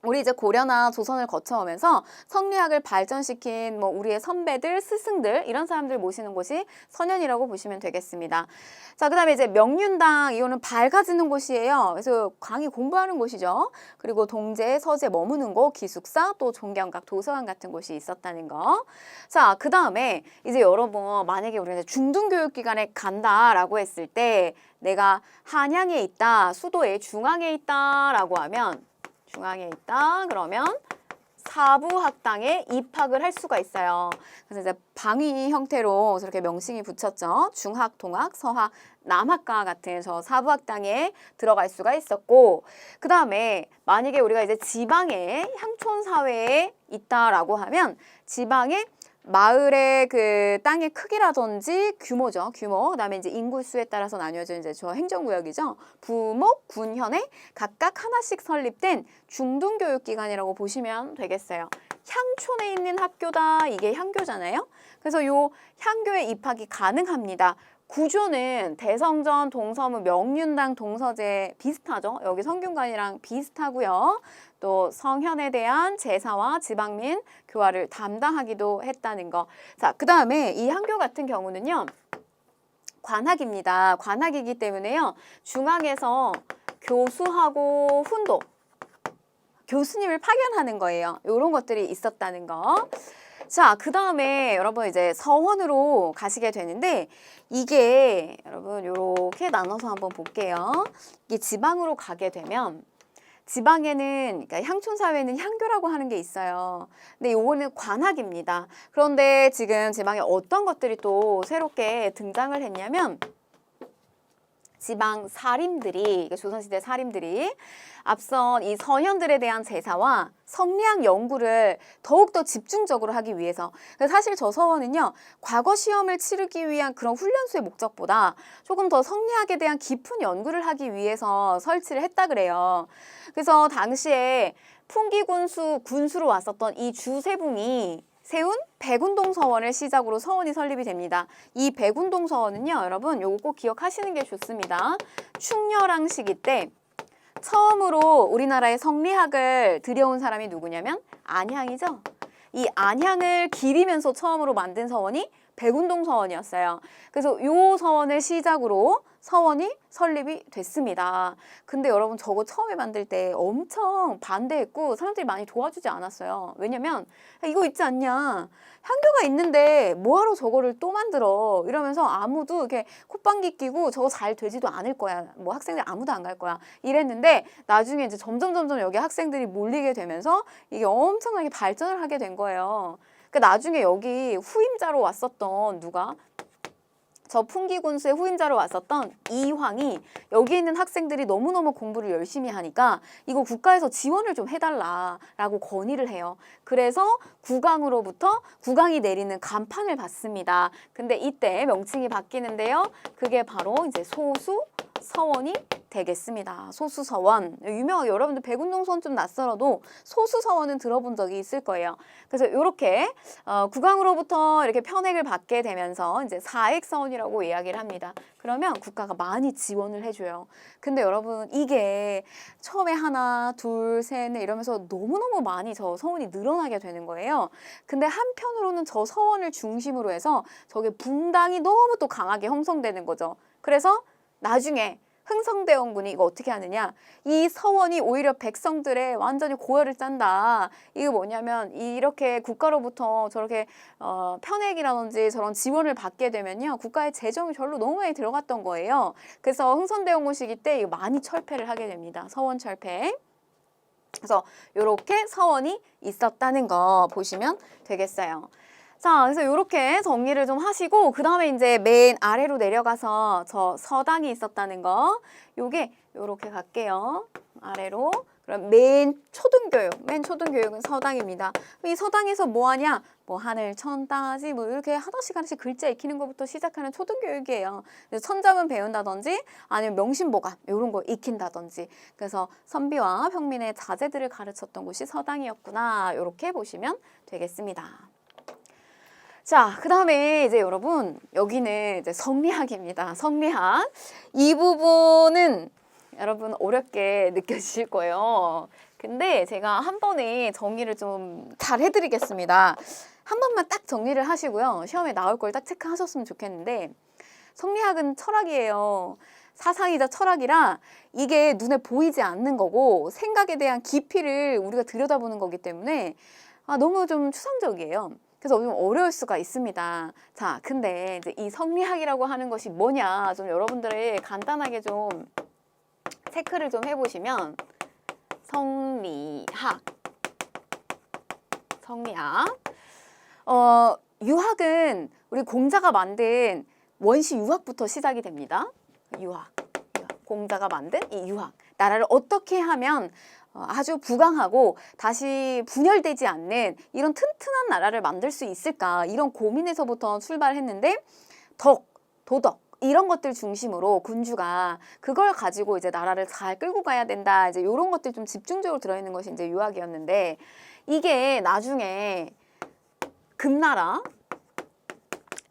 우리 이제 고려나 조선을 거쳐오면서 성리학을 발전시킨 뭐 우리의 선배들, 스승들 이런 사람들 모시는 곳이 선현이라고 보시면 되겠습니다. 자, 그다음에 이제 명륜당, 이거는 밝아지는 곳이에요. 그래서 강의 공부하는 곳이죠. 그리고 동제, 서재 머무는 곳, 기숙사, 또 종경각, 도서관 같은 곳이 있었다는 거. 자, 그다음에 이제 여러분 만약에 우리는 중등교육기관에 간다라고 했을 때 내가 한양에 있다, 수도의 중앙에 있다라고 하면 중앙에 있다 그러면 사부학당에 입학을 할 수가 있어요. 그래서 이제 방위 형태로 저렇게 명칭이 붙였죠. 중학, 동학, 서학, 남학과 같은 저 사부학당에 들어갈 수가 있었고, 그 다음에 만약에 우리가 이제 지방에 향촌 사회에 있다라고 하면 지방에 마을의 그 땅의 크기라든지 규모죠. 규모. 그다음에 이제 인구수에 따라서 나뉘어진 이제 저 행정구역이죠. 부목, 군현에 각각 하나씩 설립된 중등교육기관이라고 보시면 되겠어요. 향촌에 있는 학교다. 이게 향교잖아요. 그래서 요 향교에 입학이 가능합니다. 구조는 대성전, 동서무, 명륜당, 동서제 비슷하죠. 여기 성균관이랑 비슷하고요. 또 성현에 대한 제사와 지방민 교화를 담당하기도 했다는 거. 자, 그 다음에 이 향교 같은 경우는요. 관학입니다. 관학이기 때문에요. 중앙에서 교수하고 훈도, 교수님을 파견하는 거예요. 이런 것들이 있었다는 거. 자, 그 다음에 여러분 이제 서원으로 가시게 되는데, 이게 여러분 이렇게 나눠서 한번 볼게요. 이게 지방으로 가게 되면 지방에는, 그러니까 향촌 사회는 향교라고 하는 게 있어요. 근데 요거는 관학입니다. 그런데 지금 지방에 어떤 것들이 또 새롭게 등장을 했냐면 지방 사림들이, 조선시대 사림들이 앞선 이 선현들에 대한 제사와 성리학 연구를 더욱더 집중적으로 하기 위해서, 사실 저 서원은요 과거 시험을 치르기 위한 그런 훈련소의 목적보다 조금 더 성리학에 대한 깊은 연구를 하기 위해서 설치를 했다 그래요. 그래서 당시에 군수로 왔었던 이 주세붕이 세운 백운동 서원을 시작으로 서원이 설립이 됩니다. 이 백운동 서원은요, 여러분 요거 꼭 기억하시는 게 좋습니다. 충렬왕 시기 때 처음으로 우리나라의 성리학을 들여온 사람이 누구냐면 안향이죠. 이 안향을 기리면서 처음으로 만든 서원이 백운동 서원이었어요. 그래서 요 서원을 시작으로 서원이 설립이 됐습니다. 근데 여러분 저거 처음에 만들 때 엄청 반대했고 사람들이 많이 도와주지 않았어요. 왜냐면 이거 있지 않냐, 향교가 있는데 뭐하러 저거를 또 만들어, 이러면서 아무도 이렇게 콧방귀 끼고 저거 잘 되지도 않을 거야, 뭐 학생들 아무도 안 갈 거야 이랬는데, 나중에 이제 점점 여기 학생들이 몰리게 되면서 이게 엄청나게 발전을 하게 된 거예요. 그러니까 나중에 여기 후임자로 왔었던 누가, 저 풍기군수의 후임자로 왔었던 이황이 여기 있는 학생들이 너무너무 공부를 열심히 하니까 이거 국가에서 지원을 좀 해달라라고 건의를 해요. 그래서 국강이 내리는 간판을 받습니다. 근데 이때 명칭이 바뀌는데요. 그게 바로 이제 소수서원이 되겠습니다. 소수서원. 유명하게 여러분들 백운동 서원 좀 낯설어도 소수서원은 들어본 적이 있을 거예요. 그래서 이렇게 국왕으로부터 이렇게 편액을 받게 되면서 이제 사액서원이라고 이야기를 합니다. 그러면 국가가 많이 지원을 해줘요. 근데 여러분 이게 처음에 하나, 둘, 셋, 넷 이러면서 너무너무 많이 저 서원이 늘어나게 되는 거예요. 근데 한편으로는 저 서원을 중심으로 해서 저게 붕당이 너무 또 강하게 형성되는 거죠. 그래서 나중에 흥성대원군이 이거 어떻게 하느냐, 이 서원이 오히려 백성들의 완전히 고열을 짠다. 이게 뭐냐면 이렇게 국가로부터 저렇게 편액이라든지 저런 지원을 받게 되면요, 국가의 재정이 절로 너무 많이 들어갔던 거예요. 그래서 흥선대원군 시기 때 이거 많이 철폐를 하게 됩니다. 서원 철폐. 그래서 이렇게 서원이 있었다는 거 보시면 되겠어요. 자, 그래서 이렇게 정리를 좀 하시고 그 다음에 이제 맨 아래로 내려가서 저 서당이 있었다는 거, 요게 요렇게 갈게요. 아래로. 그럼 맨 초등교육은 서당입니다. 이 서당에서 뭐 하냐? 뭐 하늘, 천, 땅하지 뭐 이렇게 하나씩 글자 익히는 것부터 시작하는 초등교육이에요. 그래서 천자문 배운다든지 아니면 명심보감 이런 거 익힌다든지, 그래서 선비와 평민의 자제들을 가르쳤던 곳이 서당이었구나. 이렇게 보시면 되겠습니다. 자, 그 다음에 이제 여러분 여기는 이제 성리학입니다. 성리학. 이 부분은 여러분 어렵게 느껴지실 거예요. 근데 제가 한 번에 정리를 좀 잘 해드리겠습니다. 한 번만 딱 정리를 하시고요. 시험에 나올 걸 딱 체크하셨으면 좋겠는데, 성리학은 철학이에요. 사상이자 철학이라 이게 눈에 보이지 않는 거고 생각에 대한 깊이를 우리가 들여다보는 거기 때문에 너무 좀 추상적이에요. 그래서 좀 어려울 수가 있습니다. 자, 근데 이제 이 성리학이라고 하는 것이 뭐냐, 좀 여러분들이 간단하게 좀 체크를 좀 해보시면, 성리학. 유학은 우리 공자가 만든 원시 유학부터 시작이 됩니다. 유학. 공자가 만든 이 유학. 나라를 어떻게 하면 아주 부강하고 다시 분열되지 않는 이런 튼튼한 나라를 만들 수 있을까, 이런 고민에서부터 출발했는데 도덕 이런 것들 중심으로 군주가 그걸 가지고 이제 나라를 잘 끌고 가야 된다, 이제 이런 것들 좀 집중적으로 들어있는 것이 이제 유학이었는데, 이게 나중에 금나라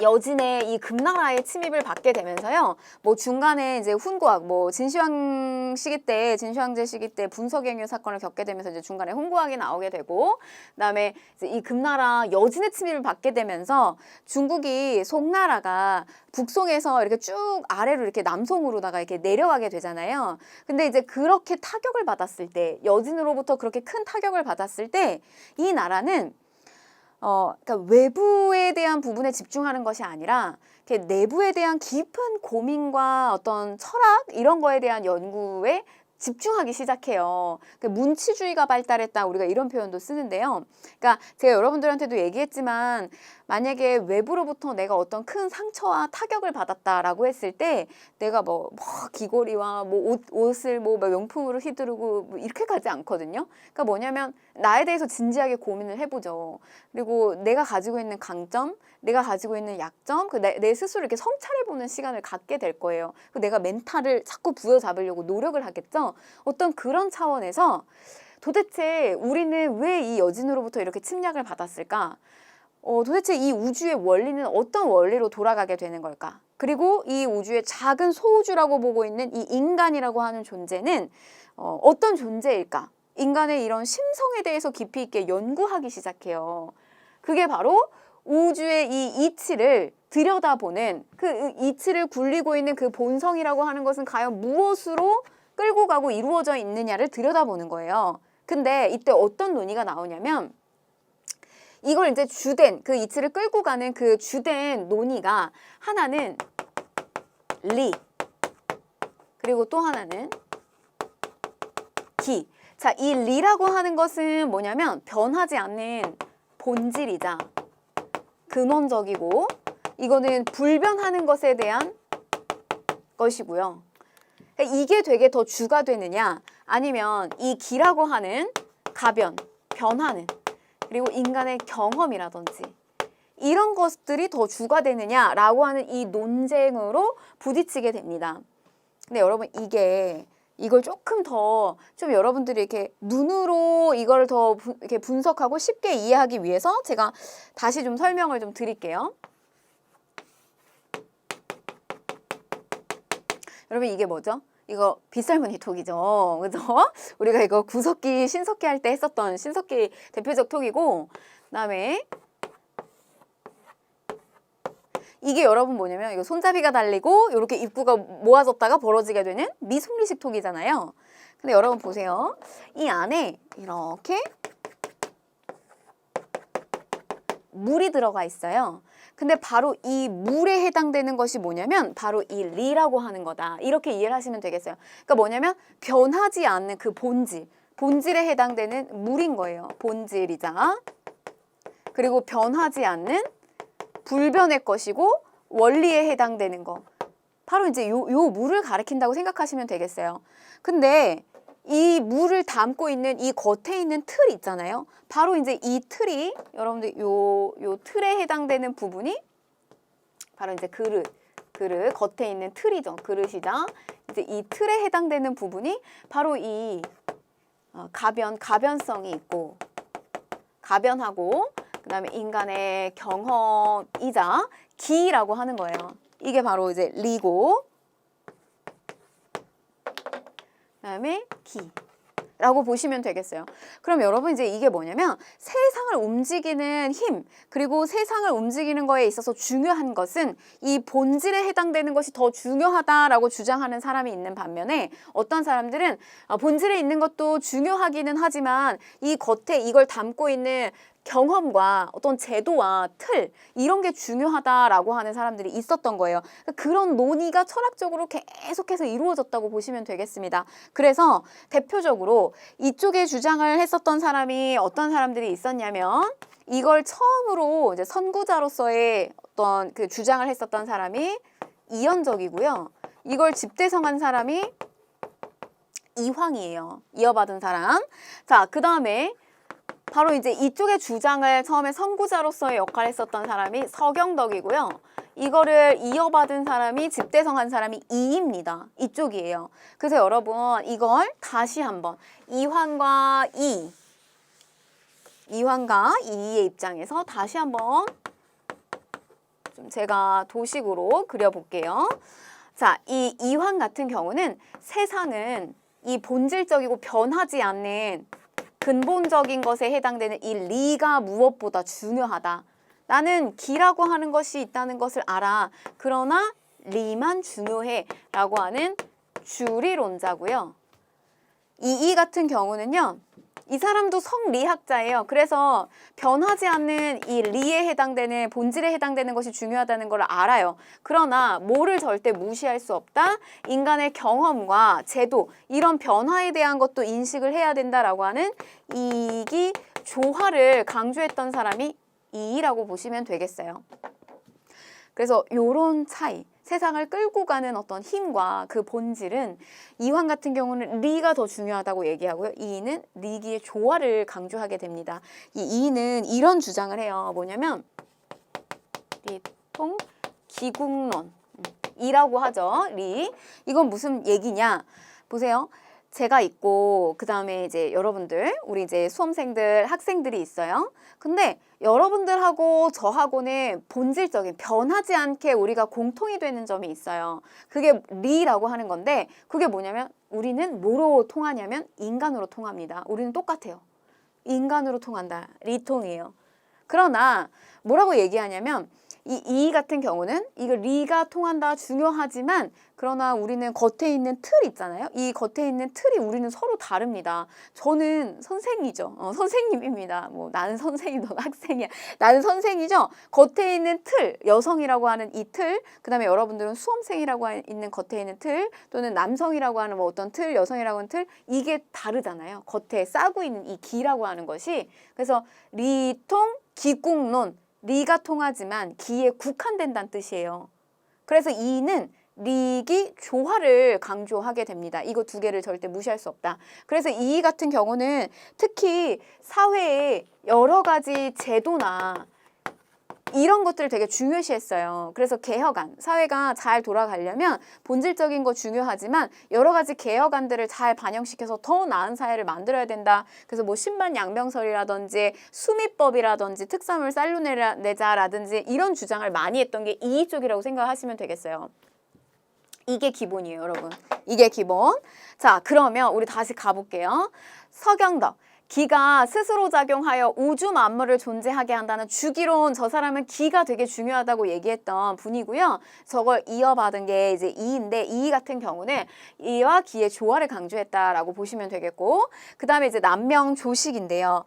여진의 이 금나라의 침입을 받게 되면서요, 뭐 중간에 이제 훈구학, 뭐 진시황제 시기 때 분서갱유 사건을 겪게 되면서 이제 중간에 훈구학이 나오게 되고, 그다음에 이제 이 금나라 여진의 침입을 받게 되면서 중국이 송나라가 북송에서 이렇게 쭉 아래로 이렇게 남송으로다가 이렇게 내려가게 되잖아요. 근데 이제 그렇게 타격을 받았을 때, 여진으로부터 그렇게 큰 타격을 받았을 때, 이 나라는 그러니까 외부에 대한 부분에 집중하는 것이 아니라 이렇게 내부에 대한 깊은 고민과 어떤 철학 이런 거에 대한 연구에 집중하기 시작해요. 문치주의가 발달했다, 우리가 이런 표현도 쓰는데요. 그러니까 제가 여러분들한테도 얘기했지만, 만약에 외부로부터 내가 어떤 큰 상처와 타격을 받았다라고 했을 때 내가 뭐 귀걸이와 뭐 옷을 뭐 명품으로 휘두르고 뭐 이렇게 가지 않거든요. 그러니까 뭐냐면 나에 대해서 진지하게 고민을 해보죠. 그리고 내가 가지고 있는 강점, 내가 가지고 있는 약점, 내 스스로 이렇게 성찰해보는 시간을 갖게 될 거예요. 내가 멘탈을 자꾸 부여잡으려고 노력을 하겠죠. 어떤 그런 차원에서 도대체 우리는 왜 이 여진으로부터 이렇게 침략을 받았을까? 도대체 이 우주의 원리는 어떤 원리로 돌아가게 되는 걸까? 그리고 이 우주의 작은 소우주라고 보고 있는 이 인간이라고 하는 존재는 어떤 존재일까? 인간의 이런 심성에 대해서 깊이 있게 연구하기 시작해요. 그게 바로 우주의 이 이치를 들여다보는 그 이치를 굴리고 있는 그 본성이라고 하는 것은 과연 무엇으로 끌고 가고 이루어져 있느냐를 들여다보는 거예요. 근데 이때 어떤 논의가 나오냐면 이걸 이제 주된 그 이치를 끌고 가는 그 주된 논의가 하나는 리 그리고 또 하나는 기. 자, 이 리라고 하는 것은 뭐냐면 변하지 않는 본질이자 근원적이고 이거는 불변하는 것에 대한 것이고요. 이게 되게 더 주가 되느냐 아니면 이 기라고 하는 가변, 변하는 그리고 인간의 경험이라든지 이런 것들이 더 주가 되느냐라고 하는 이 논쟁으로 부딪히게 됩니다. 근데 여러분 이걸 조금 더 좀 여러분들이 이렇게 눈으로 이걸 더 이렇게 분석하고 쉽게 이해하기 위해서 제가 다시 좀 설명을 좀 드릴게요. 여러분 이게 뭐죠? 이거 빗설무늬 톡이죠. 그죠? 우리가 이거 구석기, 신석기 할 때 했었던 신석기 대표적 톡이고 그다음에 이게 여러분 뭐냐면 이거 손잡이가 달리고 이렇게 입구가 모아졌다가 벌어지게 되는 미송리식 톡이잖아요. 근데 여러분 보세요. 이 안에 이렇게 물이 들어가 있어요. 근데 바로 이 물에 해당되는 것이 뭐냐면 바로 이 리라고 하는 거다. 이렇게 이해를 하시면 되겠어요. 그러니까 뭐냐면 변하지 않는 그 본질에 해당되는 물인 거예요. 본질이자 그리고 변하지 않는 불변의 것이고 원리에 해당되는 거. 바로 이제 요 물을 가리킨다고 생각하시면 되겠어요. 근데 이 물을 담고 있는 이 겉에 있는 틀 있잖아요. 바로 이제 이 틀이 여러분들 요 틀에 해당되는 부분이 바로 이제 그릇 겉에 있는 틀이죠. 그릇이자 이제 이 틀에 해당되는 부분이 바로 이 가변성이 있고 가변하고 그다음에 인간의 경험이자 기라고 하는 거예요. 이게 바로 이제 리고 그다음에 기라고 보시면 되겠어요. 그럼 여러분 이제 이게 뭐냐면 세상을 움직이는 힘 그리고 세상을 움직이는 거에 있어서 중요한 것은 이 본질에 해당되는 것이 더 중요하다라고 주장하는 사람이 있는 반면에 어떤 사람들은 본질에 있는 것도 중요하기는 하지만 이 겉에 이걸 담고 있는 경험과 어떤 제도와 틀 이런 게 중요하다라고 하는 사람들이 있었던 거예요. 그런 논의가 철학적으로 계속해서 이루어졌다고 보시면 되겠습니다. 그래서 대표적으로 이쪽에 주장을 했었던 사람이 어떤 사람들이 있었냐면 이걸 처음으로 이제 선구자로서의 어떤 그 주장을 했었던 사람이 이현적이고요. 이걸 집대성한 사람이 이황이에요. 이어받은 사람. 자, 그 다음에 바로 이제 이쪽의 주장을 처음에 선구자로서의 역할을 했었던 사람이 서경덕이고요. 이거를 이어받은 사람이 집대성한 사람이 이입니다. 이쪽이에요. 그래서 여러분 이걸 다시 한번 이황과 이의 입장에서 다시 한번 좀 제가 도식으로 그려볼게요. 자, 이 이황 같은 경우는 세상은 이 본질적이고 변하지 않는 근본적인 것에 해당되는 이 리가 무엇보다 중요하다. 나는 기라고 하는 것이 있다는 것을 알아. 그러나 리만 중요해 라고 하는 주리론자고요. 이 같은 경우는요. 이 사람도 성리학자예요. 그래서 변하지 않는 이 리에 해당되는 본질에 해당되는 것이 중요하다는 걸 알아요. 그러나 뭐를 절대 무시할 수 없다. 인간의 경험과 제도 이런 변화에 대한 것도 인식을 해야 된다라고 하는 이기 조화를 강조했던 사람이 이라고 보시면 되겠어요. 그래서 요런 차이 세상을 끌고 가는 어떤 힘과 그 본질은 이황 같은 경우는 리가 더 중요하다고 얘기하고요. 이는 리기의 조화를 강조하게 됩니다. 이 이는 이런 주장을 해요. 뭐냐면 리통 기국론 이라고 하죠. 리. 이건 무슨 얘기냐? 보세요. 제가 있고 그다음에 이제 여러분들 우리 이제 수험생들 학생들이 있어요. 근데 여러분들하고 저하고는 본질적인 변하지 않게 우리가 공통이 되는 점이 있어요. 그게 리라고 하는 건데 그게 뭐냐면 우리는 뭐로 통하냐면 인간으로 통합니다. 우리는 똑같아요. 인간으로 통한다. 리통이에요. 그러나 뭐라고 얘기하냐면 이 같은 경우는 이거 리가 통한다 중요하지만 그러나 우리는 겉에 있는 틀 있잖아요. 이 겉에 있는 틀이 우리는 서로 다릅니다. 저는 선생이죠. 선생님입니다. 뭐 나는 선생이 넌 학생이야. 나는 선생이죠. 겉에 있는 틀, 여성이라고 하는 이 틀, 그다음에 여러분들은 수험생이라고 있는 겉에 있는 틀 또는 남성이라고 하는 뭐 어떤 틀, 여성이라고 하는 틀 이게 다르잖아요. 겉에 싸고 있는 이 기라고 하는 것이 그래서 리통 기국론 리가 통하지만 기에 국한된다는 뜻이에요. 그래서 이는 리기 조화를 강조하게 됩니다. 이거 두 개를 절대 무시할 수 없다. 그래서 이 같은 경우는 특히 사회의 여러 가지 제도나 이런 것들을 되게 중요시했어요. 그래서 개혁안, 사회가 잘 돌아가려면 본질적인 거 중요하지만 여러 가지 개혁안들을 잘 반영시켜서 더 나은 사회를 만들어야 된다. 그래서 뭐 신반양명설이라든지 수미법이라든지 특사물 쌀로 내자라든지 이런 주장을 많이 했던 게 이 쪽이라고 생각하시면 되겠어요. 이게 기본이에요, 여러분. 이게 기본. 자, 그러면 우리 다시 가볼게요. 서경덕. 기가 스스로 작용하여 우주 만물을 존재하게 한다는 주기론, 저 사람은 기가 되게 중요하다고 얘기했던 분이고요. 저걸 이어받은 게 이제 이인데 이 같은 경우는 이와 기의 조화를 강조했다라고 보시면 되겠고, 그 다음에 이제 남명 조식인데요.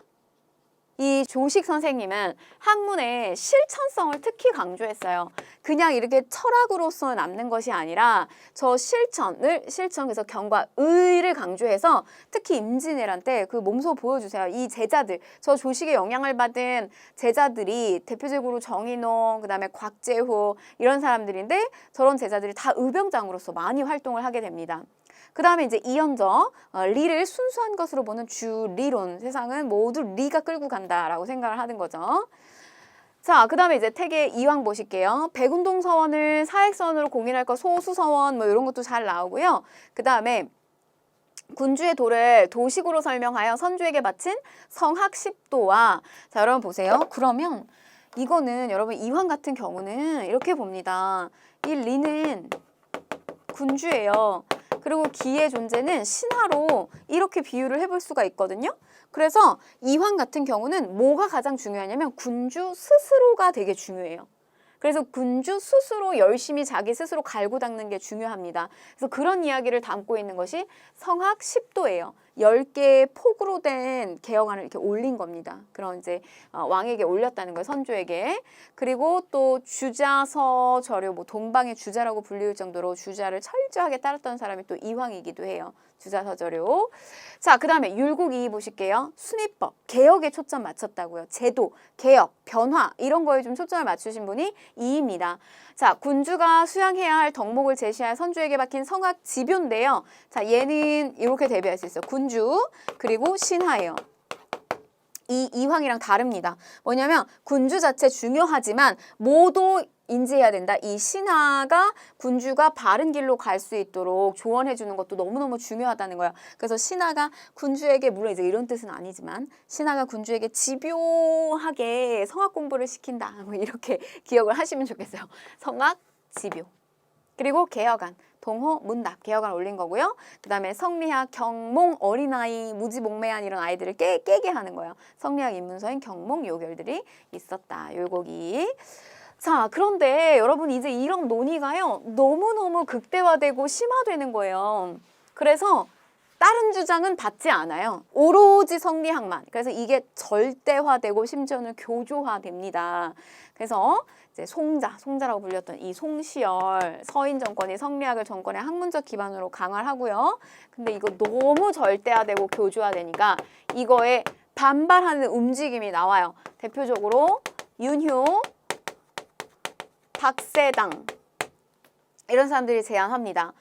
이 조식 선생님은 학문의 실천성을 특히 강조했어요. 그냥 이렇게 철학으로서 남는 것이 아니라 저 실천, 그래서 경과 의를 강조해서 특히 임진왜란 때 그 몸소 보여주세요. 이 제자들, 저 조식의 영향을 받은 제자들이 대표적으로 정인홍, 그 다음에 곽재호 이런 사람들인데 저런 제자들이 다 의병장으로서 많이 활동을 하게 됩니다. 그 다음에 이제 이현정, 리를 순수한 것으로 보는 주리론, 세상은 모두 리가 끌고 간다라고 생각을 하는 거죠. 자, 그 다음에 이제 택의 이황 보실게요. 백운동 서원을 사획서원으로 공인할 것, 소수서원 뭐 이런 것도 잘 나오고요. 그 다음에 군주의 도를 도식으로 설명하여 선주에게 바친 성학 10도와 자, 여러분 보세요. 그러면 이거는 여러분 이황 같은 경우는 이렇게 봅니다. 이 리는 군주예요. 그리고 기의 존재는 신하로 이렇게 비유를 해볼 수가 있거든요. 그래서 이황 같은 경우는 뭐가 가장 중요하냐면 군주 스스로가 되게 중요해요. 그래서 군주 스스로 열심히 자기 스스로 갈고 닦는 게 중요합니다. 그래서 그런 이야기를 담고 있는 것이 성학 10도예요. 10개의 폭으로 된 개혁안을 이렇게 올린 겁니다. 그런 이제 왕에게 올렸다는 거예요. 선조에게. 그리고 또 주자서 저료, 뭐 동방의 주자라고 불릴 정도로 주자를 철저하게 따랐던 사람이 또 이황이기도 해요. 주자서저료. 자, 그 다음에 율곡이 보실게요. 순위법, 개혁에 초점 맞췄다고요. 제도, 개혁, 변화 이런 거에 좀 초점을 맞추신 분이 이입니다. 자, 군주가 수양해야 할 덕목을 제시할 선주에게 박힌 성학 지표인데요. 자, 얘는 이렇게 대비할 수 있어요. 군주 그리고 신하예요. 이 이황이랑 다릅니다. 뭐냐면 군주 자체 중요하지만 모두 인지해야 된다. 이 신하가 군주가 바른 길로 갈 수 있도록 조언해 주는 것도 너무너무 중요하다는 거예요. 그래서 신하가 군주에게, 물론 이제 이런 뜻은 아니지만 신하가 군주에게 집요하게 성악 공부를 시킨다. 뭐 이렇게 기억을 하시면 좋겠어요. 성악, 집요. 그리고 개혁안, 동호, 문답, 개혁안 올린 거고요. 그 다음에 성리학, 경몽, 어린아이, 무지몽매한 이런 아이들을 깨게 하는 거예요. 성리학, 입문서인 경몽 요결들이 있었다. 율곡이. 자, 그런데 여러분 이제 이런 논의가요. 너무너무 극대화되고 심화되는 거예요. 그래서 다른 주장은 받지 않아요. 오로지 성리학만. 그래서 이게 절대화되고 심지어는 교조화됩니다. 그래서 이제 송자라고 불렸던 이 송시열 서인 정권이 성리학을 정권의 학문적 기반으로 강화를 하고요. 근데 이거 너무 절대화되고 교조화되니까 이거에 반발하는 움직임이 나와요. 대표적으로 윤효, 박세당 이런 사람들이 제안합니다.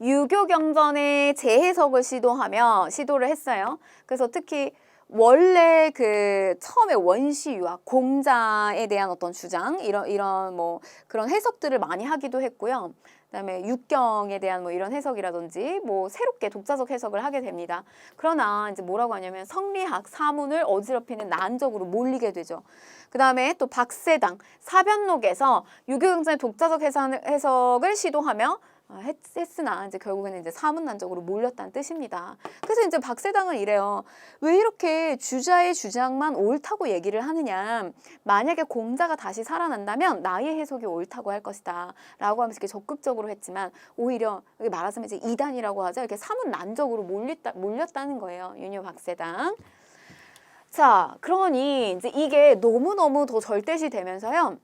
유교 경전의 재해석을 시도를 했어요. 그래서 특히 원래 그 처음에 원시 유학, 공자에 대한 어떤 주장 이런 뭐 그런 해석들을 많이 하기도 했고요. 그다음에 육경에 대한 뭐 이런 해석이라든지 뭐 새롭게 독자적 해석을 하게 됩니다. 그러나 이제 뭐라고 하냐면 성리학 사문을 어지럽히는 난적으로 몰리게 되죠. 그다음에 또 박세당 사변록에서 유교 경전의 독자적 해석을 시도하며 했으나 이제 결국에는 이제 사문난적으로 몰렸다는 뜻입니다. 그래서 이제 박세당은 이래요. 왜 이렇게 주자의 주장만 옳다고 얘기를 하느냐. 만약에 공자가 다시 살아난다면 나의 해석이 옳다고 할 것이다. 라고 하면서 이렇게 적극적으로 했지만 오히려 여기 말하자면 이제 이단이라고 하죠. 이렇게 사문난적으로 몰렸다는 거예요. 윤효 박세당. 자, 그러니 이제 이게 너무너무 더 절대시 되면서요.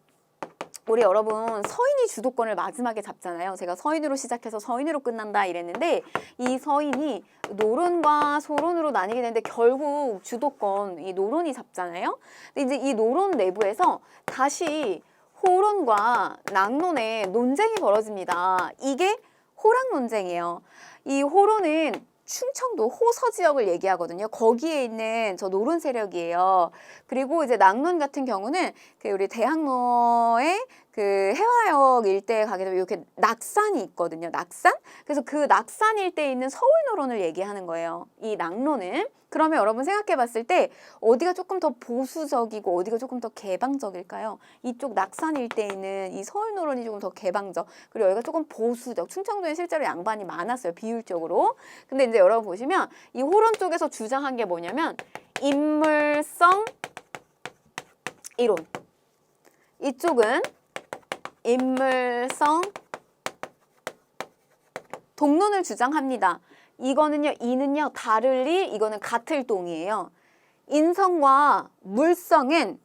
우리 여러분 서인이 주도권을 마지막에 잡잖아요. 제가 서인으로 시작해서 서인으로 끝난다 이랬는데 이 서인이 노론과 소론으로 나뉘게 되는데 결국 주도권 이 노론이 잡잖아요. 근데 이제 이 노론 내부에서 다시 호론과 낙론의 논쟁이 벌어집니다. 이게 호랑 논쟁이에요. 이 호론은 충청도 호서 지역을 얘기하거든요. 거기에 있는 저 노론 세력이에요. 그리고 이제 낙론 같은 경우는 그 우리 대학로의 그 해화역 일대에 가게 되면 이렇게 낙산이 있거든요. 낙산? 그래서 그 낙산 일대에 있는 서울 노론을 얘기하는 거예요. 이 낙론은. 그러면 여러분 생각해 봤을 때 어디가 조금 더 보수적이고 어디가 조금 더 개방적일까요? 이쪽 낙산 일대에 있는 이 서울 노론이 조금 더 개방적. 그리고 여기가 조금 보수적. 충청도에 실제로 양반이 많았어요. 비율적으로. 근데 이제 여러분 보시면 이 호론 쪽에서 주장한 게 뭐냐면 인물성 이론. 이쪽은 인물성 동론을 주장합니다. 이거는요, 이는요, 다르리, 이거는 같을 동이에요. 인성과 물성은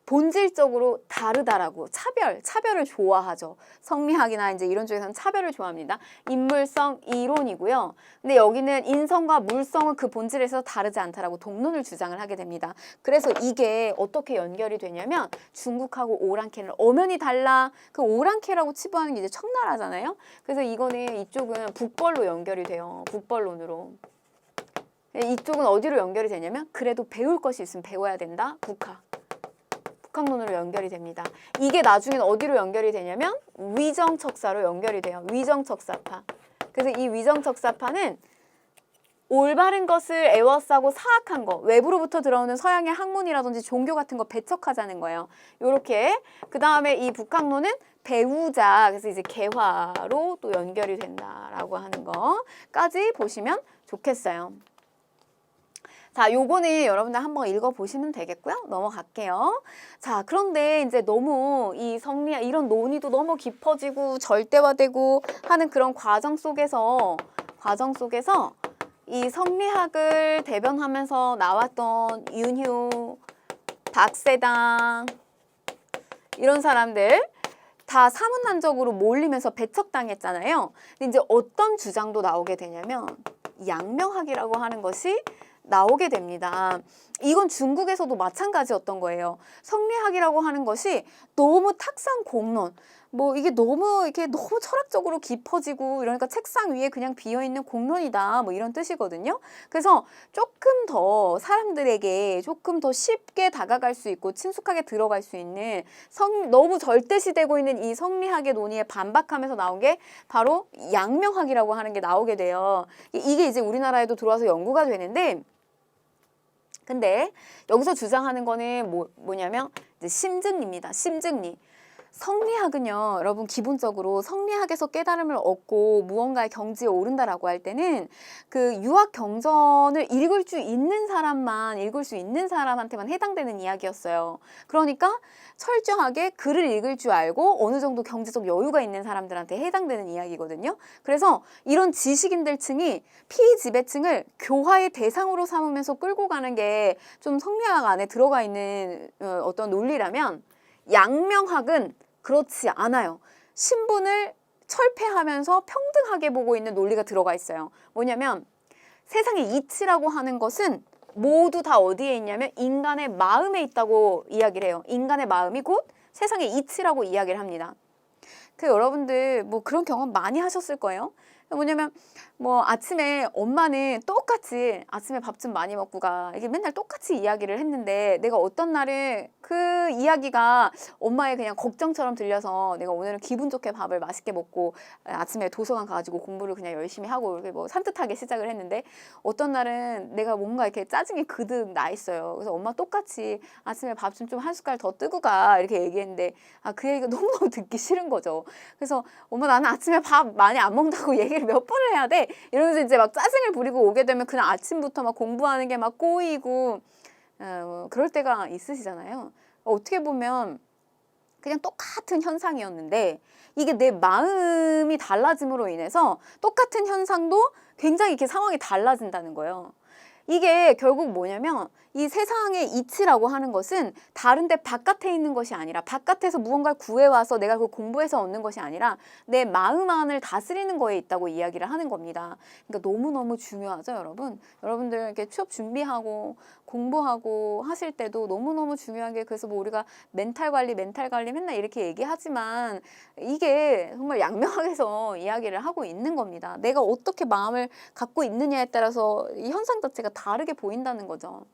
본질적으로 다르다라고 차별을 좋아하죠. 성리학이나 이제 이런 쪽에서는 차별을 좋아합니다. 인물성 이론이고요. 근데 여기는 인성과 물성은 그 본질에서 다르지 않다라고 동론을 주장을 하게 됩니다. 그래서 이게 어떻게 연결이 되냐면 중국하고 오랑캐는 엄연히 달라. 그 오랑캐라고 치부하는 게 이제 청나라잖아요. 그래서 이거는 이쪽은 북벌로 연결이 돼요. 북벌론으로. 이쪽은 어디로 연결이 되냐면 그래도 배울 것이 있으면 배워야 된다. 북학론으로 연결이 됩니다. 이게 나중에는 어디로 연결이 되냐면 위정척사로 연결이 돼요. 위정척사파. 그래서 이 위정척사파는 올바른 것을 애워싸고 사악한 거, 외부로부터 들어오는 서양의 학문이라든지 종교 같은 거 배척하자는 거예요. 요렇게. 그 다음에 이 북학론은 배우자, 그래서 이제 개화로 또 연결이 된다라고 하는 거까지 보시면 좋겠어요. 자, 요거는 여러분들 한번 읽어보시면 되겠고요. 넘어갈게요. 자, 그런데 이제 너무 이 성리학, 이런 논의도 너무 깊어지고 절대화되고 하는 그런 과정 속에서 이 성리학을 대변하면서 나왔던 윤효, 박세당 이런 사람들 다 사문난적으로 몰리면서 배척당했잖아요. 근데 이제 어떤 주장도 나오게 되냐면 양명학이라고 하는 것이 나오게 됩니다. 이건 중국에서도 마찬가지였던 거예요. 성리학이라고 하는 것이 너무 탁상 공론, 뭐 이게 너무 철학적으로 깊어지고 이러니까 책상 위에 그냥 비어 있는 공론이다, 뭐 이런 뜻이거든요. 그래서 조금 더 사람들에게 조금 더 쉽게 다가갈 수 있고 친숙하게 들어갈 수 있는 너무 절대시되고 있는 이 성리학의 논의에 반박하면서 나온 게 바로 양명학이라고 하는 게 나오게 돼요. 이게 이제 우리나라에도 들어와서 연구가 되는데. 근데 여기서 주장하는 거는 뭐냐면 이제 심증리입니다. 심증리. 성리학은요, 여러분 기본적으로 성리학에서 깨달음을 얻고 무언가의 경지에 오른다라고 할 때는 그 유학 경전을 읽을 수 있는 사람한테만 해당되는 이야기였어요. 그러니까 철저하게 글을 읽을 줄 알고 어느 정도 경제적 여유가 있는 사람들한테 해당되는 이야기거든요. 그래서 이런 지식인들층이 피지배층을 교화의 대상으로 삼으면서 끌고 가는 게 좀 성리학 안에 들어가 있는 어떤 논리라면 양명학은 그렇지 않아요. 신분을 철폐하면서 평등하게 보고 있는 논리가 들어가 있어요. 뭐냐면 세상의 이치라고 하는 것은 모두 다 어디에 있냐면 인간의 마음에 있다고 이야기를 해요. 인간의 마음이 곧 세상의 이치라고 이야기를 합니다. 그 여러분들 뭐 그런 경험 많이 하셨을 거예요. 뭐냐면 뭐 아침에 엄마는 똑같이 아침에 밥 좀 많이 먹고 가 이게 맨날 똑같이 이야기를 했는데 내가 어떤 날은 그 이야기가 엄마의 그냥 걱정처럼 들려서 내가 오늘은 기분 좋게 밥을 맛있게 먹고 아침에 도서관 가가지고 공부를 그냥 열심히 하고 이렇게 뭐 산뜻하게 시작을 했는데 어떤 날은 내가 뭔가 이렇게 짜증이 그득 나 있어요. 그래서 엄마 똑같이 아침에 밥 좀 한 숟갈 더 뜨고 가 이렇게 얘기했는데 그 얘기가 너무너무 듣기 싫은 거죠. 그래서 엄마 나는 아침에 밥 많이 안 먹는다고 얘기를 몇 번을 해야 돼? 이러면서 이제 막 짜증을 부리고 오게 되면 그날 아침부터 막 공부하는 게 막 꼬이고 그럴 때가 있으시잖아요. 어떻게 보면 그냥 똑같은 현상이었는데 이게 내 마음이 달라짐으로 인해서 똑같은 현상도 굉장히 이렇게 상황이 달라진다는 거예요. 이게 결국 뭐냐면 이 세상의 이치라고 하는 것은 다른데 바깥에 있는 것이 아니라 바깥에서 무언가를 구해와서 내가 그걸 공부해서 얻는 것이 아니라 내 마음 안을 다스리는 거에 있다고 이야기를 하는 겁니다. 그러니까 너무너무 중요하죠, 여러분. 여러분들 이렇게 취업 준비하고 공부하고 하실 때도 너무너무 중요한 게 그래서 뭐 우리가 멘탈 관리 맨날 이렇게 얘기하지만 이게 정말 양명학에서 이야기를 하고 있는 겁니다. 내가 어떻게 마음을 갖고 있느냐에 따라서 이 현상 자체가 다르게 보인다는 거죠.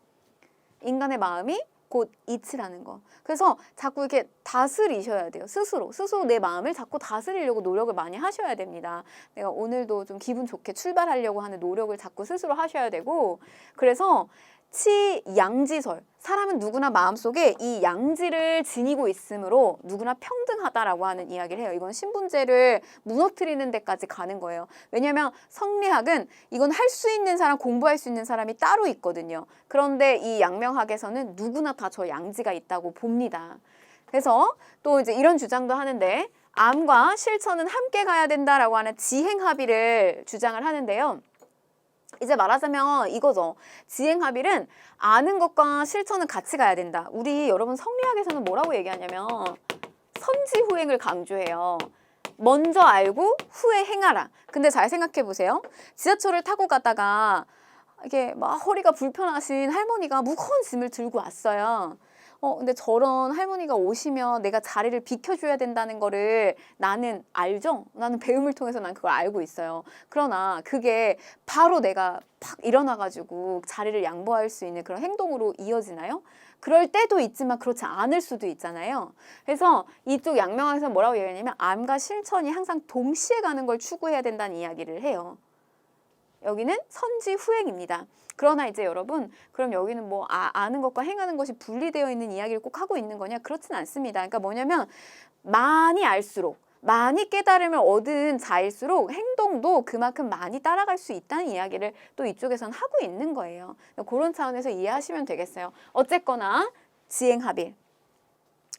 인간의 마음이 곧 이치라는 거. 그래서 자꾸 이렇게 다스리셔야 돼요. 스스로 내 마음을 자꾸 다스리려고 노력을 많이 하셔야 됩니다. 내가 오늘도 좀 기분 좋게 출발하려고 하는 노력을 자꾸 스스로 하셔야 되고 그래서 치양지설. 사람은 누구나 마음속에 이 양지를 지니고 있으므로 누구나 평등하다라고 하는 이야기를 해요. 이건 신분제를 무너뜨리는 데까지 가는 거예요. 왜냐하면 성리학은 이건 할 수 있는 사람, 공부할 수 있는 사람이 따로 있거든요. 그런데 이 양명학에서는 누구나 다 저 양지가 있다고 봅니다. 그래서 또 이제 이런 주장도 하는데 암과 실천은 함께 가야 된다라고 하는 지행합의를 주장을 하는데요. 이제 말하자면 이거죠. 지행합의는 아는 것과 실천은 같이 가야 된다. 우리 여러분 성리학에서는 뭐라고 얘기하냐면 선지후행을 강조해요. 먼저 알고 후에 행하라. 근데 잘 생각해 보세요. 지하철을 타고 가다가 이게 막 허리가 불편하신 할머니가 무거운 짐을 들고 왔어요. 근데 저런 할머니가 오시면 내가 자리를 비켜줘야 된다는 거를 나는 알죠? 나는 배움을 통해서 난 그걸 알고 있어요. 그러나 그게 바로 내가 팍 일어나가지고 자리를 양보할 수 있는 그런 행동으로 이어지나요? 그럴 때도 있지만 그렇지 않을 수도 있잖아요. 그래서 이쪽 양명학에서 뭐라고 얘기하냐면 암과 실천이 항상 동시에 가는 걸 추구해야 된다는 이야기를 해요. 여기는 선지후행입니다. 그러나 이제 여러분 그럼 여기는 뭐 아는 것과 행하는 것이 분리되어 있는 이야기를 꼭 하고 있는 거냐? 그렇진 않습니다. 그러니까 뭐냐면 많이 알수록 많이 깨달음을 얻은 자일수록 행동도 그만큼 많이 따라갈 수 있다는 이야기를 또 이쪽에서는 하고 있는 거예요. 그런 차원에서 이해하시면 되겠어요. 어쨌거나 지행합일.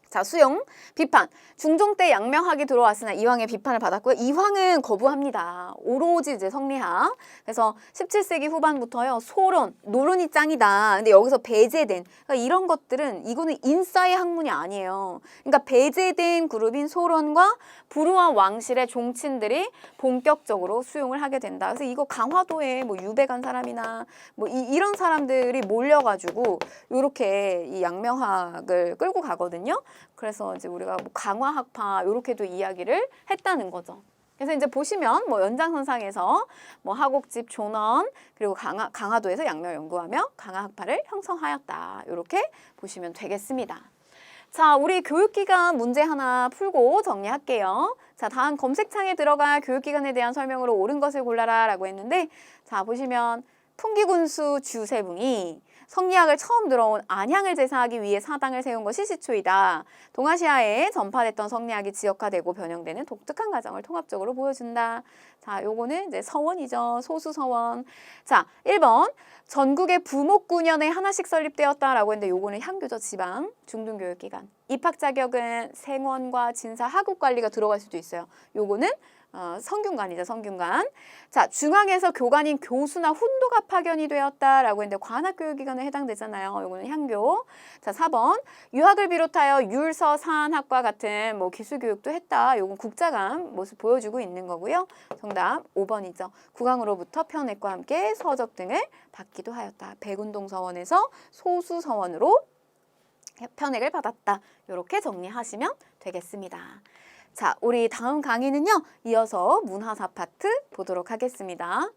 자, 수용, 비판. 중종 때 양명학이 들어왔으나 이황의 비판을 받았고요. 이황은 거부합니다. 오로지 이제 성리학. 그래서 17세기 후반부터요. 소론, 노론이 짱이다. 근데 여기서 배제된 그러니까 이런 것들은 이거는 인싸의 학문이 아니에요. 그러니까 배제된 그룹인 소론과 부르와 왕실의 종친들이 본격적으로 수용을 하게 된다. 그래서 이거 강화도에 뭐 유배 간 사람이나 뭐 이런 사람들이 몰려가지고 이렇게 이 양명학을 끌고 가거든요. 그래서 이제 우리가 뭐 강화학파 이렇게도 이야기를 했다는 거죠. 그래서 이제 보시면 뭐 연장선상에서 뭐 하곡집 존원 그리고 강화도에서 양명 연구하며 강화학파를 형성하였다. 이렇게 보시면 되겠습니다. 자, 우리 교육기간 문제 하나 풀고 정리할게요. 자, 다음 검색창에 들어가 교육기간에 대한 설명으로 옳은 것을 골라라 라고 했는데 자, 보시면 풍기군수 주세붕이 성리학을 처음 들어온 안향을 제사하기 위해 사당을 세운 것이 시초이다. 동아시아에 전파됐던 성리학이 지역화되고 변형되는 독특한 과정을 통합적으로 보여준다. 자, 요거는 이제 서원이죠. 소수서원. 자, 1번. 전국의 부목구년에 하나씩 설립되었다라고 했는데 요거는 향교죠. 지방 중등교육기관. 입학 자격은 생원과 진사 학업관리가 들어갈 수도 있어요. 요거는 성균관이죠. 성균관. 자, 중앙에서 교관인 교수나 훈도가 파견이 되었다라고 했는데 관학교육기관에 해당되잖아요. 요거는 향교. 자, 4번. 유학을 비롯하여 율서, 사안학과 같은 뭐 기술교육도 했다. 요건 국자감 모습 보여주고 있는 거고요. 정답 5번이죠. 국왕으로부터 편액과 함께 서적 등을 받기도 하였다. 백운동서원에서 소수서원으로 편액을 받았다. 이렇게 정리하시면 되겠습니다. 자, 우리 다음 강의는요. 이어서 문화사 파트 보도록 하겠습니다.